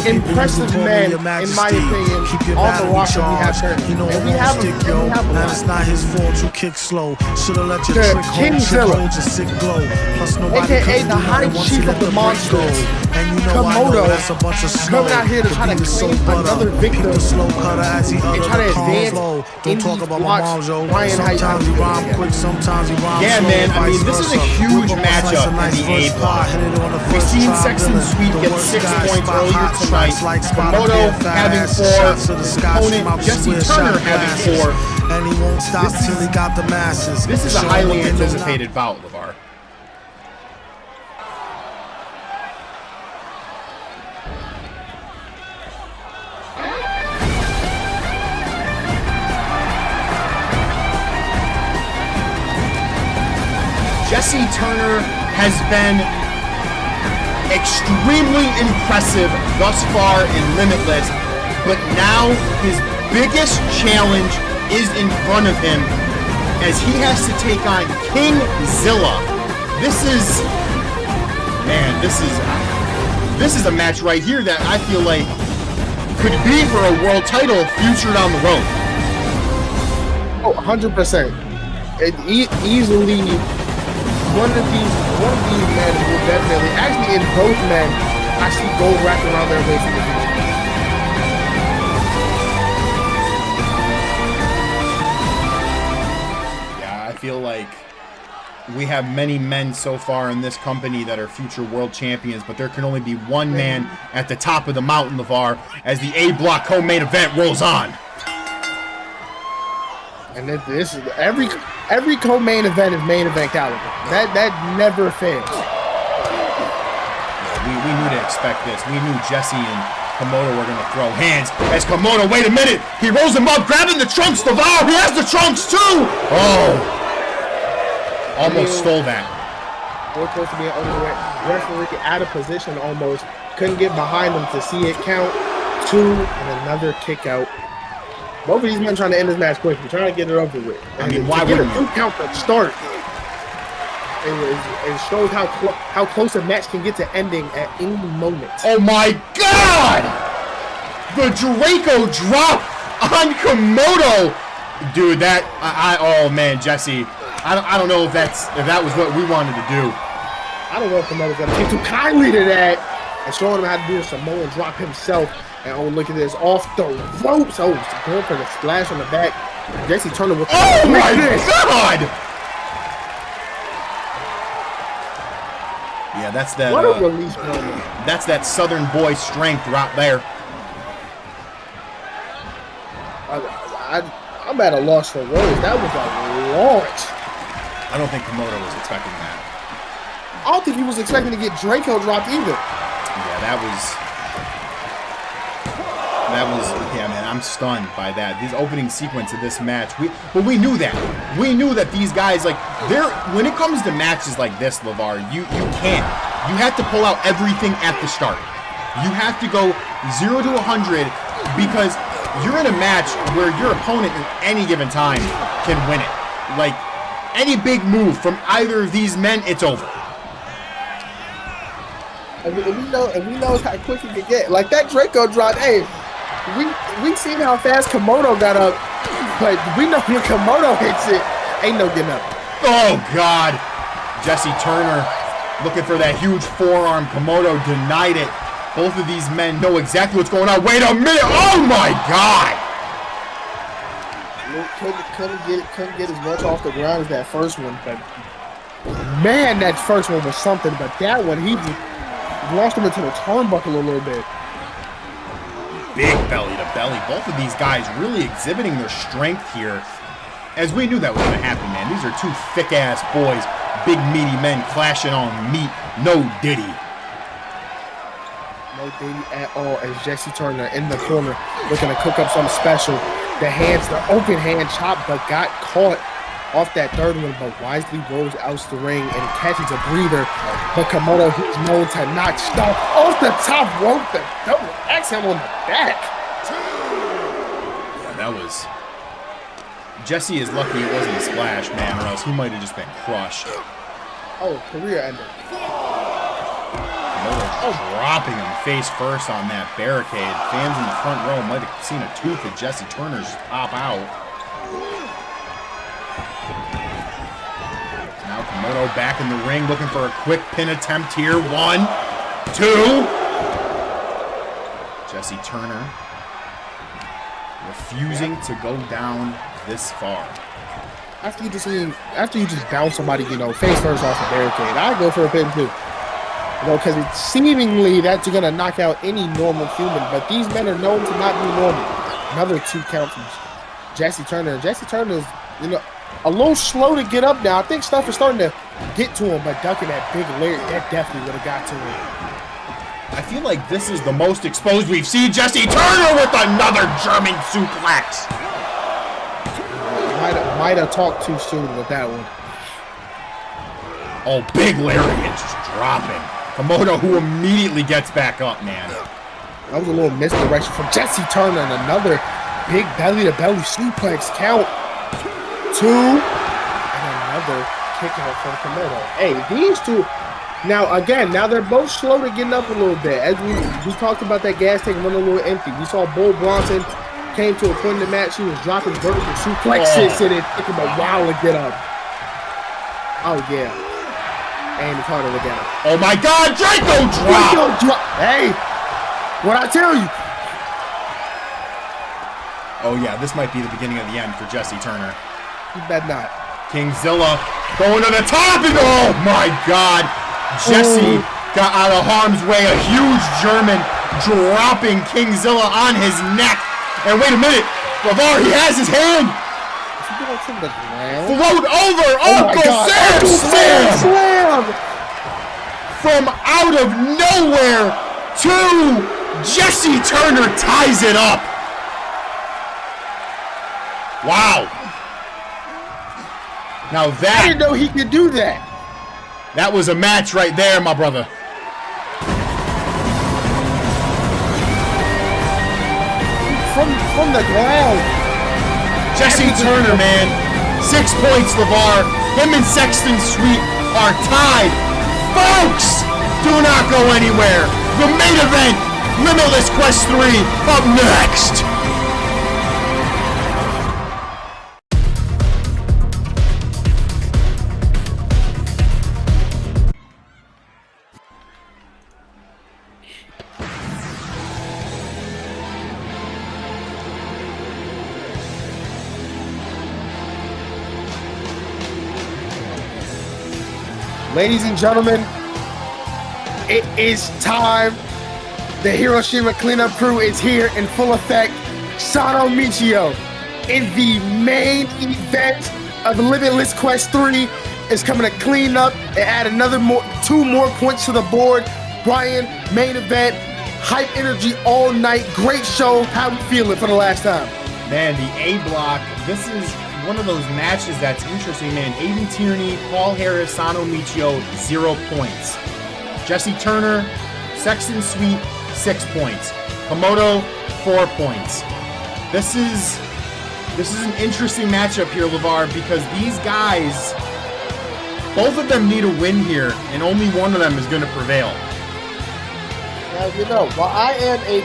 Impressive men, in my opinion, on the roster we have here. And we have Now it's not his fault you kick slow. Should've let your The trick hold Kingzilla, your sick glow. Plus nobody aka the high chief of the monsters, and you know Komodo, that's a bunch of snow. coming out here to try to claim another victim slow cutter as he and try to advance in Don't talk these about my mom, blocks. yo. Ryan, how Sometimes he rhyme quick, sometimes he rhyme Yeah, slow, man, I mean, vice this is a versa. huge Rip up a matchup slice of in the A block. We've seen Sexton Sweet get 6 points earlier tonight. Komodo having 4. His opponent, Jesse Turner, having 4. And he won't stop till he got the masses. This is a highly anticipated bout, LeVar. Jesse Turner has been extremely impressive thus far in Limitless, but now his biggest challenge is in front of him as he has to take on Kingzilla. This is a match right here that I feel like could be for a world title future down the road. Oh, 100%. Easily one of these men will definitely, actually in both men, actually go wrapped around their waist in the future. Yeah, I feel like we have many men so far in this company that are future world champions, but there can only be one man at the top of the mountain, LeVar, as the A block co-main event rolls on. And this is every co-main event is main event caliber. That never fails. Yeah, we knew to expect this. We knew Jesse and Komodo were gonna throw hands. As Komodo, wait a minute, he rolls him up, grabbing the trunks. LeVar, he has the trunks too. Oh, almost stole that. We're supposed to be on the referee out of position almost. Couldn't get behind him to see it count. 2 and another kick out. Both of these men trying to end this match quickly, trying to get it over with. And I mean, why get a wouldn't you? 2 count to start? It shows how close a match can get to ending at any moment. Oh my God! The Draco drop on Komodo, dude. Oh man, Jesse. I don't know if that was what we wanted to do. I don't know if Komodo's gonna take too kindly to that and showing him how to do a Samoan drop himself. And oh, look at this, off the ropes. Oh, going for the splash on the back. Jesse Turner with oh my God! Yeah, that's that. What a release moment. That's that Southern boy strength right there. I'm at a loss for words. That was a launch. I don't think Komodo was expecting that. I don't think he was expecting to get Draco dropped either. Yeah, that was, yeah, man, I'm stunned by that. This opening sequence of this match, but we knew that. We knew that these guys, like, when it comes to matches like this, LeVar, you can't. You have to pull out everything at the start. You have to go 0 to 100 because you're in a match where your opponent at any given time can win it. Like, any big move from either of these men, it's over. And we know how quick he could get. Like that Draco drop, hey, we seen how fast Komodo got up, but we know when Komodo hits it, ain't no getting up. Oh, God. Jesse Turner looking for that huge forearm. Komodo denied it. Both of these men know exactly what's going on. Wait a minute. Oh, my God. Couldn't get as much off the ground as that first one, but man, that first one was something. But that one, he just lost him into the turnbuckle a little bit. Big belly to belly. Both of these guys really exhibiting their strength here. As we knew that was going to happen, man. These are two thick-ass boys. Big, meaty men clashing on meat. No Diddy. No Diddy at all as Jesse Turner in the corner looking to cook up something special. The open hand chop, but got caught off that third one, but wisely rolls out the ring and catches a breather. But Komodo, who's known to knock stuff off the top rope, the double axe him on the back. Yeah, that was... Jesse is lucky it wasn't a splash, man, or else he might have just been crushed. Oh, career ender. Dropping him face first on that barricade. Fans in the front row might have seen a tooth of Jesse Turner just pop out. Now Komodo back in the ring looking for a quick pin attempt here. 1, 2. Jesse Turner refusing to go down this far. After you just bounce somebody, face first off the barricade, I go for a pin too. Because it's seemingly that's going to knock out any normal human, but these men are known to not be normal. Another 2 count from Jesse Turner. Jesse Turner is, a little slow to get up now. I think stuff is starting to get to him, but ducking that big lyric, that definitely would have got to him. I feel like this is the most exposed we've seen Jesse Turner with another German suplex. Might have talked too soon with that one. Oh, big lariat just dropping. Komodo, who immediately gets back up, man. That was a little misdirection from Jesse Turner and another big belly-to-belly suplex count. 2. And another kick out from Komodo. Hey, these two, now they're both slow to getting up a little bit. As we talked about that gas tank running a little empty. We saw Bull Bronson came to a point in the match, he was dropping vertical suplexes and it took him a while to get up. Oh, yeah. And it's harder to get up. Oh my God, Draco drop! Hey, what'd I tell you? Oh yeah, this might be the beginning of the end for Jesse Turner. You bet not. Kingzilla going to the top and oh my God! Jesse got out of harm's way, a huge German dropping Kingzilla on his neck. And wait a minute, LeVar, he has his hand! From the ground. Float over, Uncle Sam Slam! From out of nowhere, Jesse Turner ties it up. Wow. Now I didn't know he could do that. That was a match right there, my brother. From the ground. Jesse Turner, man. 6 points, LeVar. Him and Sexton Sweet are tied. Folks, do not go anywhere. The main event, Limitless Quest 3, up next. Ladies and gentlemen, it is time. The Hiroshima cleanup crew is here in full effect. Sano Michio in the main event of Limitless Quest 3 is coming to clean up and add two more points to the board. Brian, main event, hype energy all night. Great show. How we feeling for the last time? Man, the A block, this is one of those matches that's interesting, man. Aiden Tierney, Paul Harris, Sano Michio, 0 points. Jesse Turner, Sexton Sweet, 6 points. Komodo, 4 points. This is an interesting matchup here, LeVar, because these guys, both of them need a win here, and only one of them is going to prevail. Now, you know, while I am a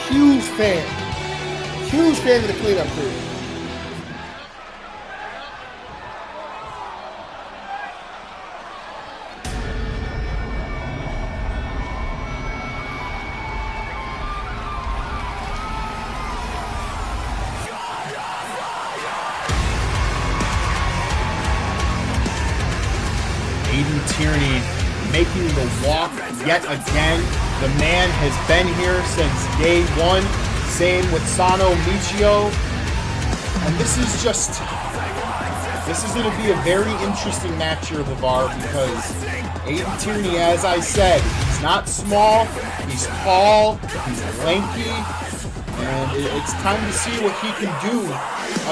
huge fan of the cleanup crew, Aiden Tierney making the walk yet again. The man has been here since day one. Same with Sano Michio. And this is going to be a very interesting match here, LeVar, because Aiden Tierney, as I said, he's not small, he's tall, he's lanky, and it's time to see what he can do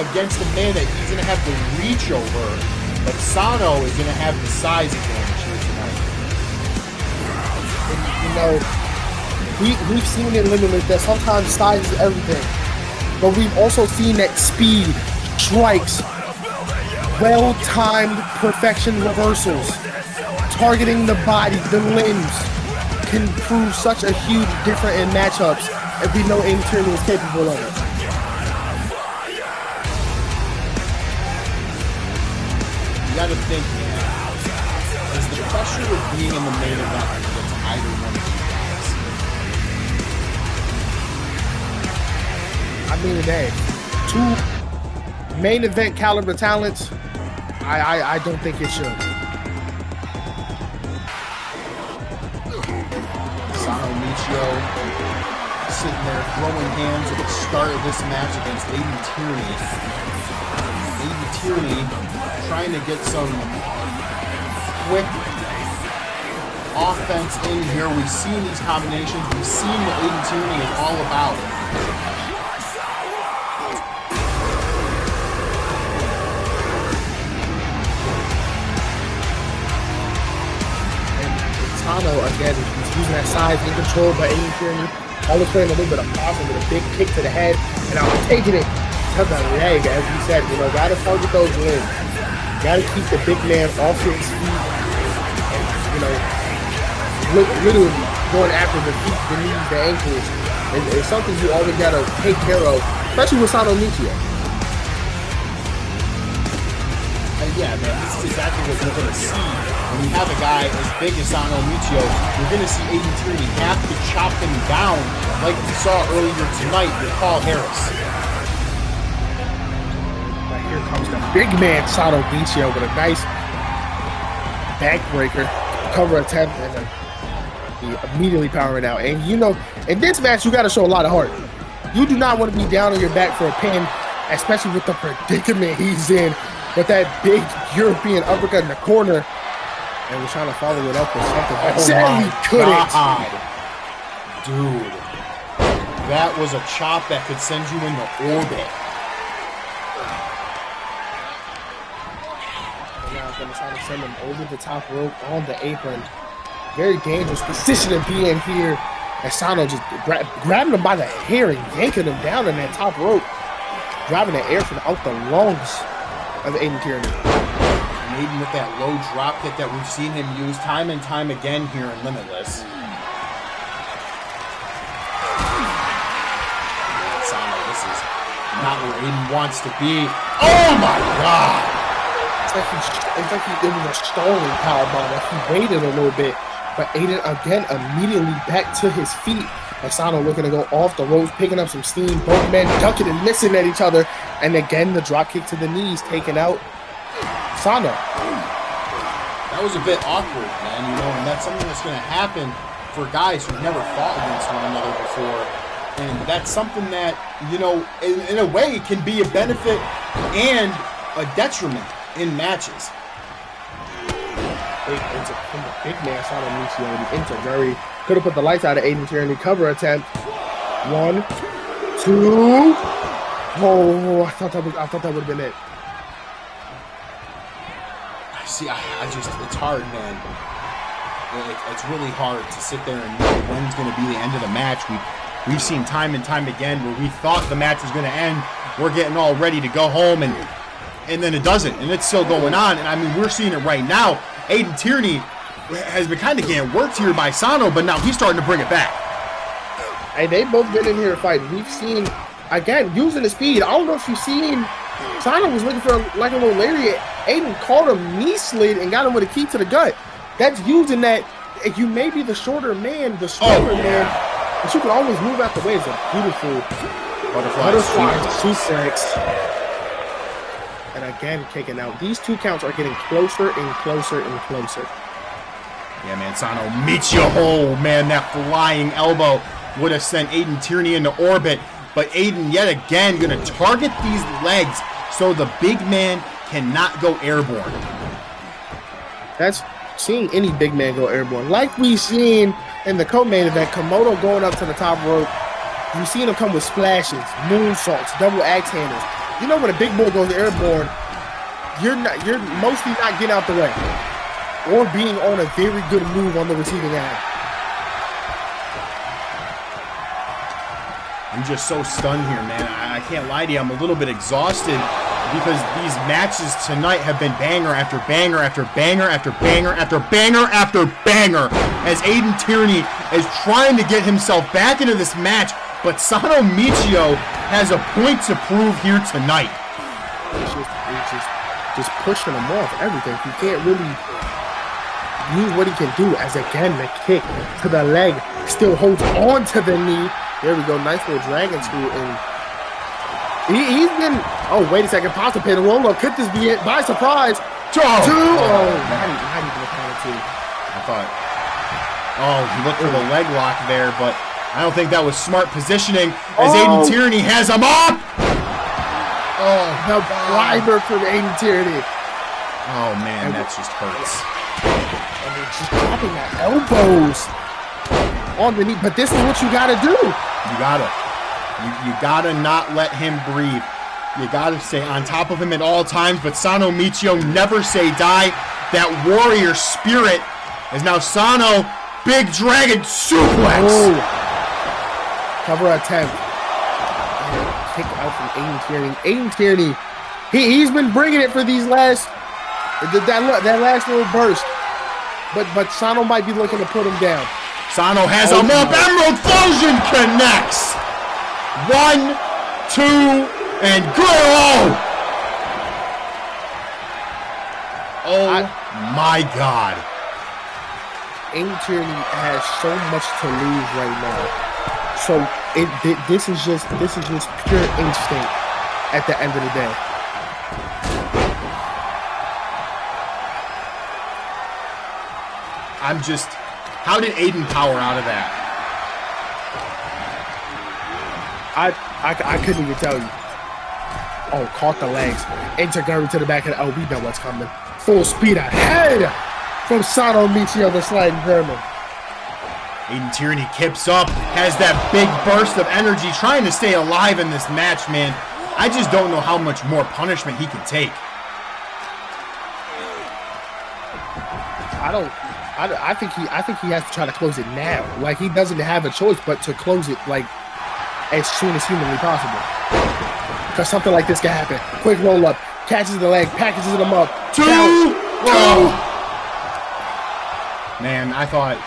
against a man that he's going to have the reach over. But Sano is going to have the size advantage here tonight. you know, we've seen in Limitless that sometimes size is everything. But we've also seen that speed, strikes, well-timed perfection reversals, targeting the body, the limbs, can prove such a huge difference in matchups if we know Aiden Tierney is capable of it. You gotta think, man, is the pressure of being in the main event against either one of these guys? I mean, hey, two main event caliber talents, I don't think it should. Sano Michio sitting there throwing hands at the start of this match against Aiden Tierney. Aiden Tierney trying to get some quick offense in here. We've seen these combinations. We've seen what Aiden Tierney is all about. Sano, again, he's using that size in control by Aiden Tierney. Always playing a little bit of power with a big kick to the head, and I'm taking it to the leg, as we said. You know, gotta target those limbs. Gotta keep the big man off his feet, and, you know, literally going after the feet, the knees, the ankles. It's something you always gotta take care of, especially with Sano Michio. Yeah, man, this is exactly what we're going to see. When you have a guy as big as Sano Michio, you're going to see Aiden Tierney have to chop him down like we saw earlier tonight with Paul Harris. But here comes the big man, Sano Michio, with a nice backbreaker, cover attempt, and he immediately powering out. And, you know, in this match, you got to show a lot of heart. You do not want to be down on your back for a pin, especially with the predicament he's in. With that big European uppercut in the corner, and we're trying to follow it up with something. Sadly, couldn't. Dude, that was a chop that could send you into orbit. And now I'm going to try to send him over the top rope on the apron. Very dangerous position to be in here. And Sano just grabbing him by the hair and yanking him down in that top rope, driving the air from out the lungs of Aiden Tierney. And Aiden with that low drop kick that we've seen him use time and time again here in Limitless. Sano, this is not where Aiden wants to be. Oh my God! It's like he was a stalling powerbomb. Like he waited a little bit, but Aiden again immediately back to his feet. And Sano looking to go off the ropes, picking up some steam. Both men ducking and missing at each other. And again, the drop kick to the knees, taking out Sano. That was a bit awkward, man, you know, and that's something that's going to happen for guys who've never fought against one another before. And that's something that, you know, in a way can be a benefit and a detriment in matches. from the big man, Sano Michio, the Inter. Could have put the lights out of Aiden Tierney. Cover attempt. 1, 2. Oh, I thought that would have been it. See, I just, it's hard, man. It's really hard to sit there and know when's going to be the end of the match. We've seen time and time again where we thought the match was going to end. We're getting all ready to go home, and then it doesn't, and it's still going on. And I mean, we're seeing it right now. Aiden Tierney has been kind of getting worked here by Sano, but now he's starting to bring it back. Hey, they both been in here fighting. We've seen, again, using the speed. I don't know if you've seen, Sano was looking for like a little lariat. Aiden caught a knee slid and got him with a key to the gut. That's using that. You may be the shorter man, the stronger man, but you can always move out the way. It's a beautiful butterfly suplex. And again, kicking out. These 2 counts are getting closer and closer and closer. Yeah, man, Sano Michio. Oh, man, that flying elbow would have sent Aiden Tierney into orbit. But Aiden, yet again, going to target these legs so the big man cannot go airborne. That's seeing any big man go airborne. Like we've seen in the co-main event, Komodo going up to the top rope. You've seen him come with splashes, moonsaults, double axe handles. You know when a big boy goes airborne, you're mostly not getting out the way or being on a very good move on the receiving end. I'm just so stunned here, man. I can't lie to you. I'm a little bit exhausted because these matches tonight have been banger after banger after banger after banger after banger after banger as Aiden Tierney is trying to get himself back into this match, but Sano Michio has a point to prove here tonight. It's just pushing him off everything. He can't really use what he can do as, again, the kick to the leg still holds on to the knee. There we go, nice little dragon screw, and he's been, oh, wait a second, pasta pin, a roll-up, could this be it, by surprise, 2, not even a count of 2. I thought, he looked for the leg lock there, but I don't think that was smart positioning as Aiden Tierney has him up! The driver from Aiden Tierney. Oh, man, that just hurts. And they're just dropping their elbows on the knee, but this is what you gotta do. You gotta not let him breathe. You gotta stay on top of him at all times, but Sano Michio never say die. That warrior spirit is now Sano, big dragon suplex. Cover attempt. And a kick out from Aiden Tierney. Aiden Tierney, he's been bringing it for these last, that last little burst. But Sano might be looking to put him down. Sano has him up. Emerald Fusion connects. 1, 2, and go! Oh my God. Aiden Tierney has so much to lose right now. So this is just pure instinct at the end of the day. How did Aiden power out of that? I couldn't even tell you. Oh, caught the legs. Integrity to the back of the, we know what's coming. Full speed ahead from Sano Michio, the sliding German. Aiden Tierney kips up, has that big burst of energy, trying to stay alive in this match, man. I just don't know how much more punishment he can take. I think he has to try to close it now. Like, he doesn't have a choice but to close it, like, as soon as humanly possible. Because something like this can happen. Quick roll up, catches the leg, packages him up. 2! Man, I thought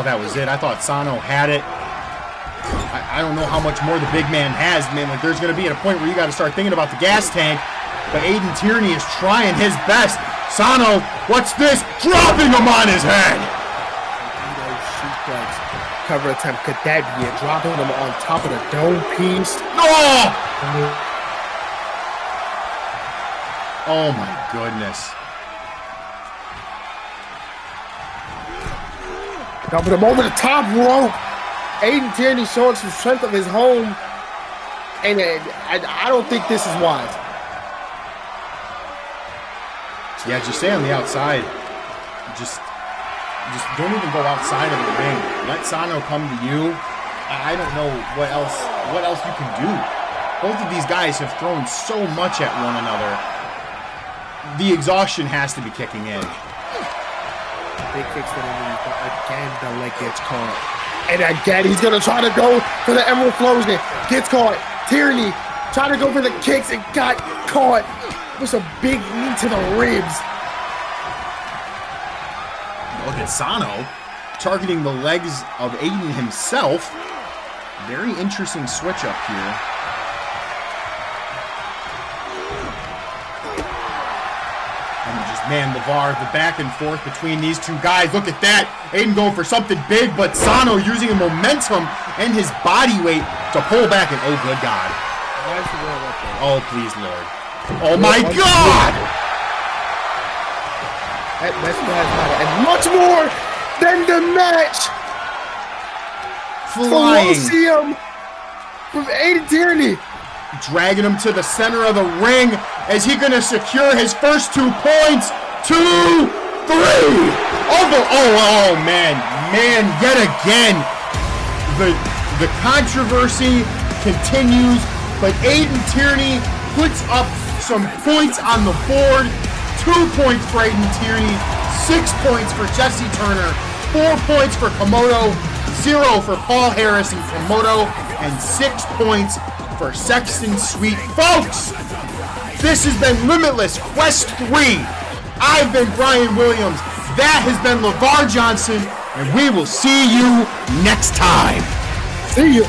that was it. I thought Sano had it. I don't know how much more the big man has, man. Like, there's going to be a point where you got to start thinking about the gas tank. But Aiden Tierney is trying his best. Sano, what's this? Dropping him on his head. Suplex. Cover attempt. Could that be it? Dropping him on top of the dome piece. Oh my goodness. Dumping him over the top rope. Aiden Tierney showing some strength of his home. And I don't think this is wise. Yeah, just stay on the outside. just don't even go outside of the ring. Let Sano come to you. I don't know what else you can do. Both of these guys have thrown so much at one another. The exhaustion has to be kicking in. Big kicks to the knee, but again the leg gets caught. And again he's gonna try to go for the Emerald Flosion. Gets caught. Tierney trying to go for the kicks and got caught. With a big knee to the ribs. Look at Sano targeting the legs of Aiden himself. Very interesting switch up here. And just, man, LeVar, the back and forth between these two guys. Look at that. Aiden going for something big, but Sano using the momentum and his body weight to pull back. And oh, good God. Oh, please, Lord. Oh, my God. That's and much more than the match. Flying. Colosseum from Aiden Tierney. Dragging him to the center of the ring. Is he going to secure his first 2 points? 2, 3. Oh, man. Man, yet again. The controversy continues. But Aiden Tierney puts up some points on the board. 2 points for Aiden Tierney. 6 points for Jesse Turner. 4 points for Komodo. 0 for Paul Harris and Komodo. And 6 points for Sexton Sweet. Folks, this has been Limitless Quest 3. I've been Brian Williams. That has been LeVar Johnson. And we will see you next time. See you.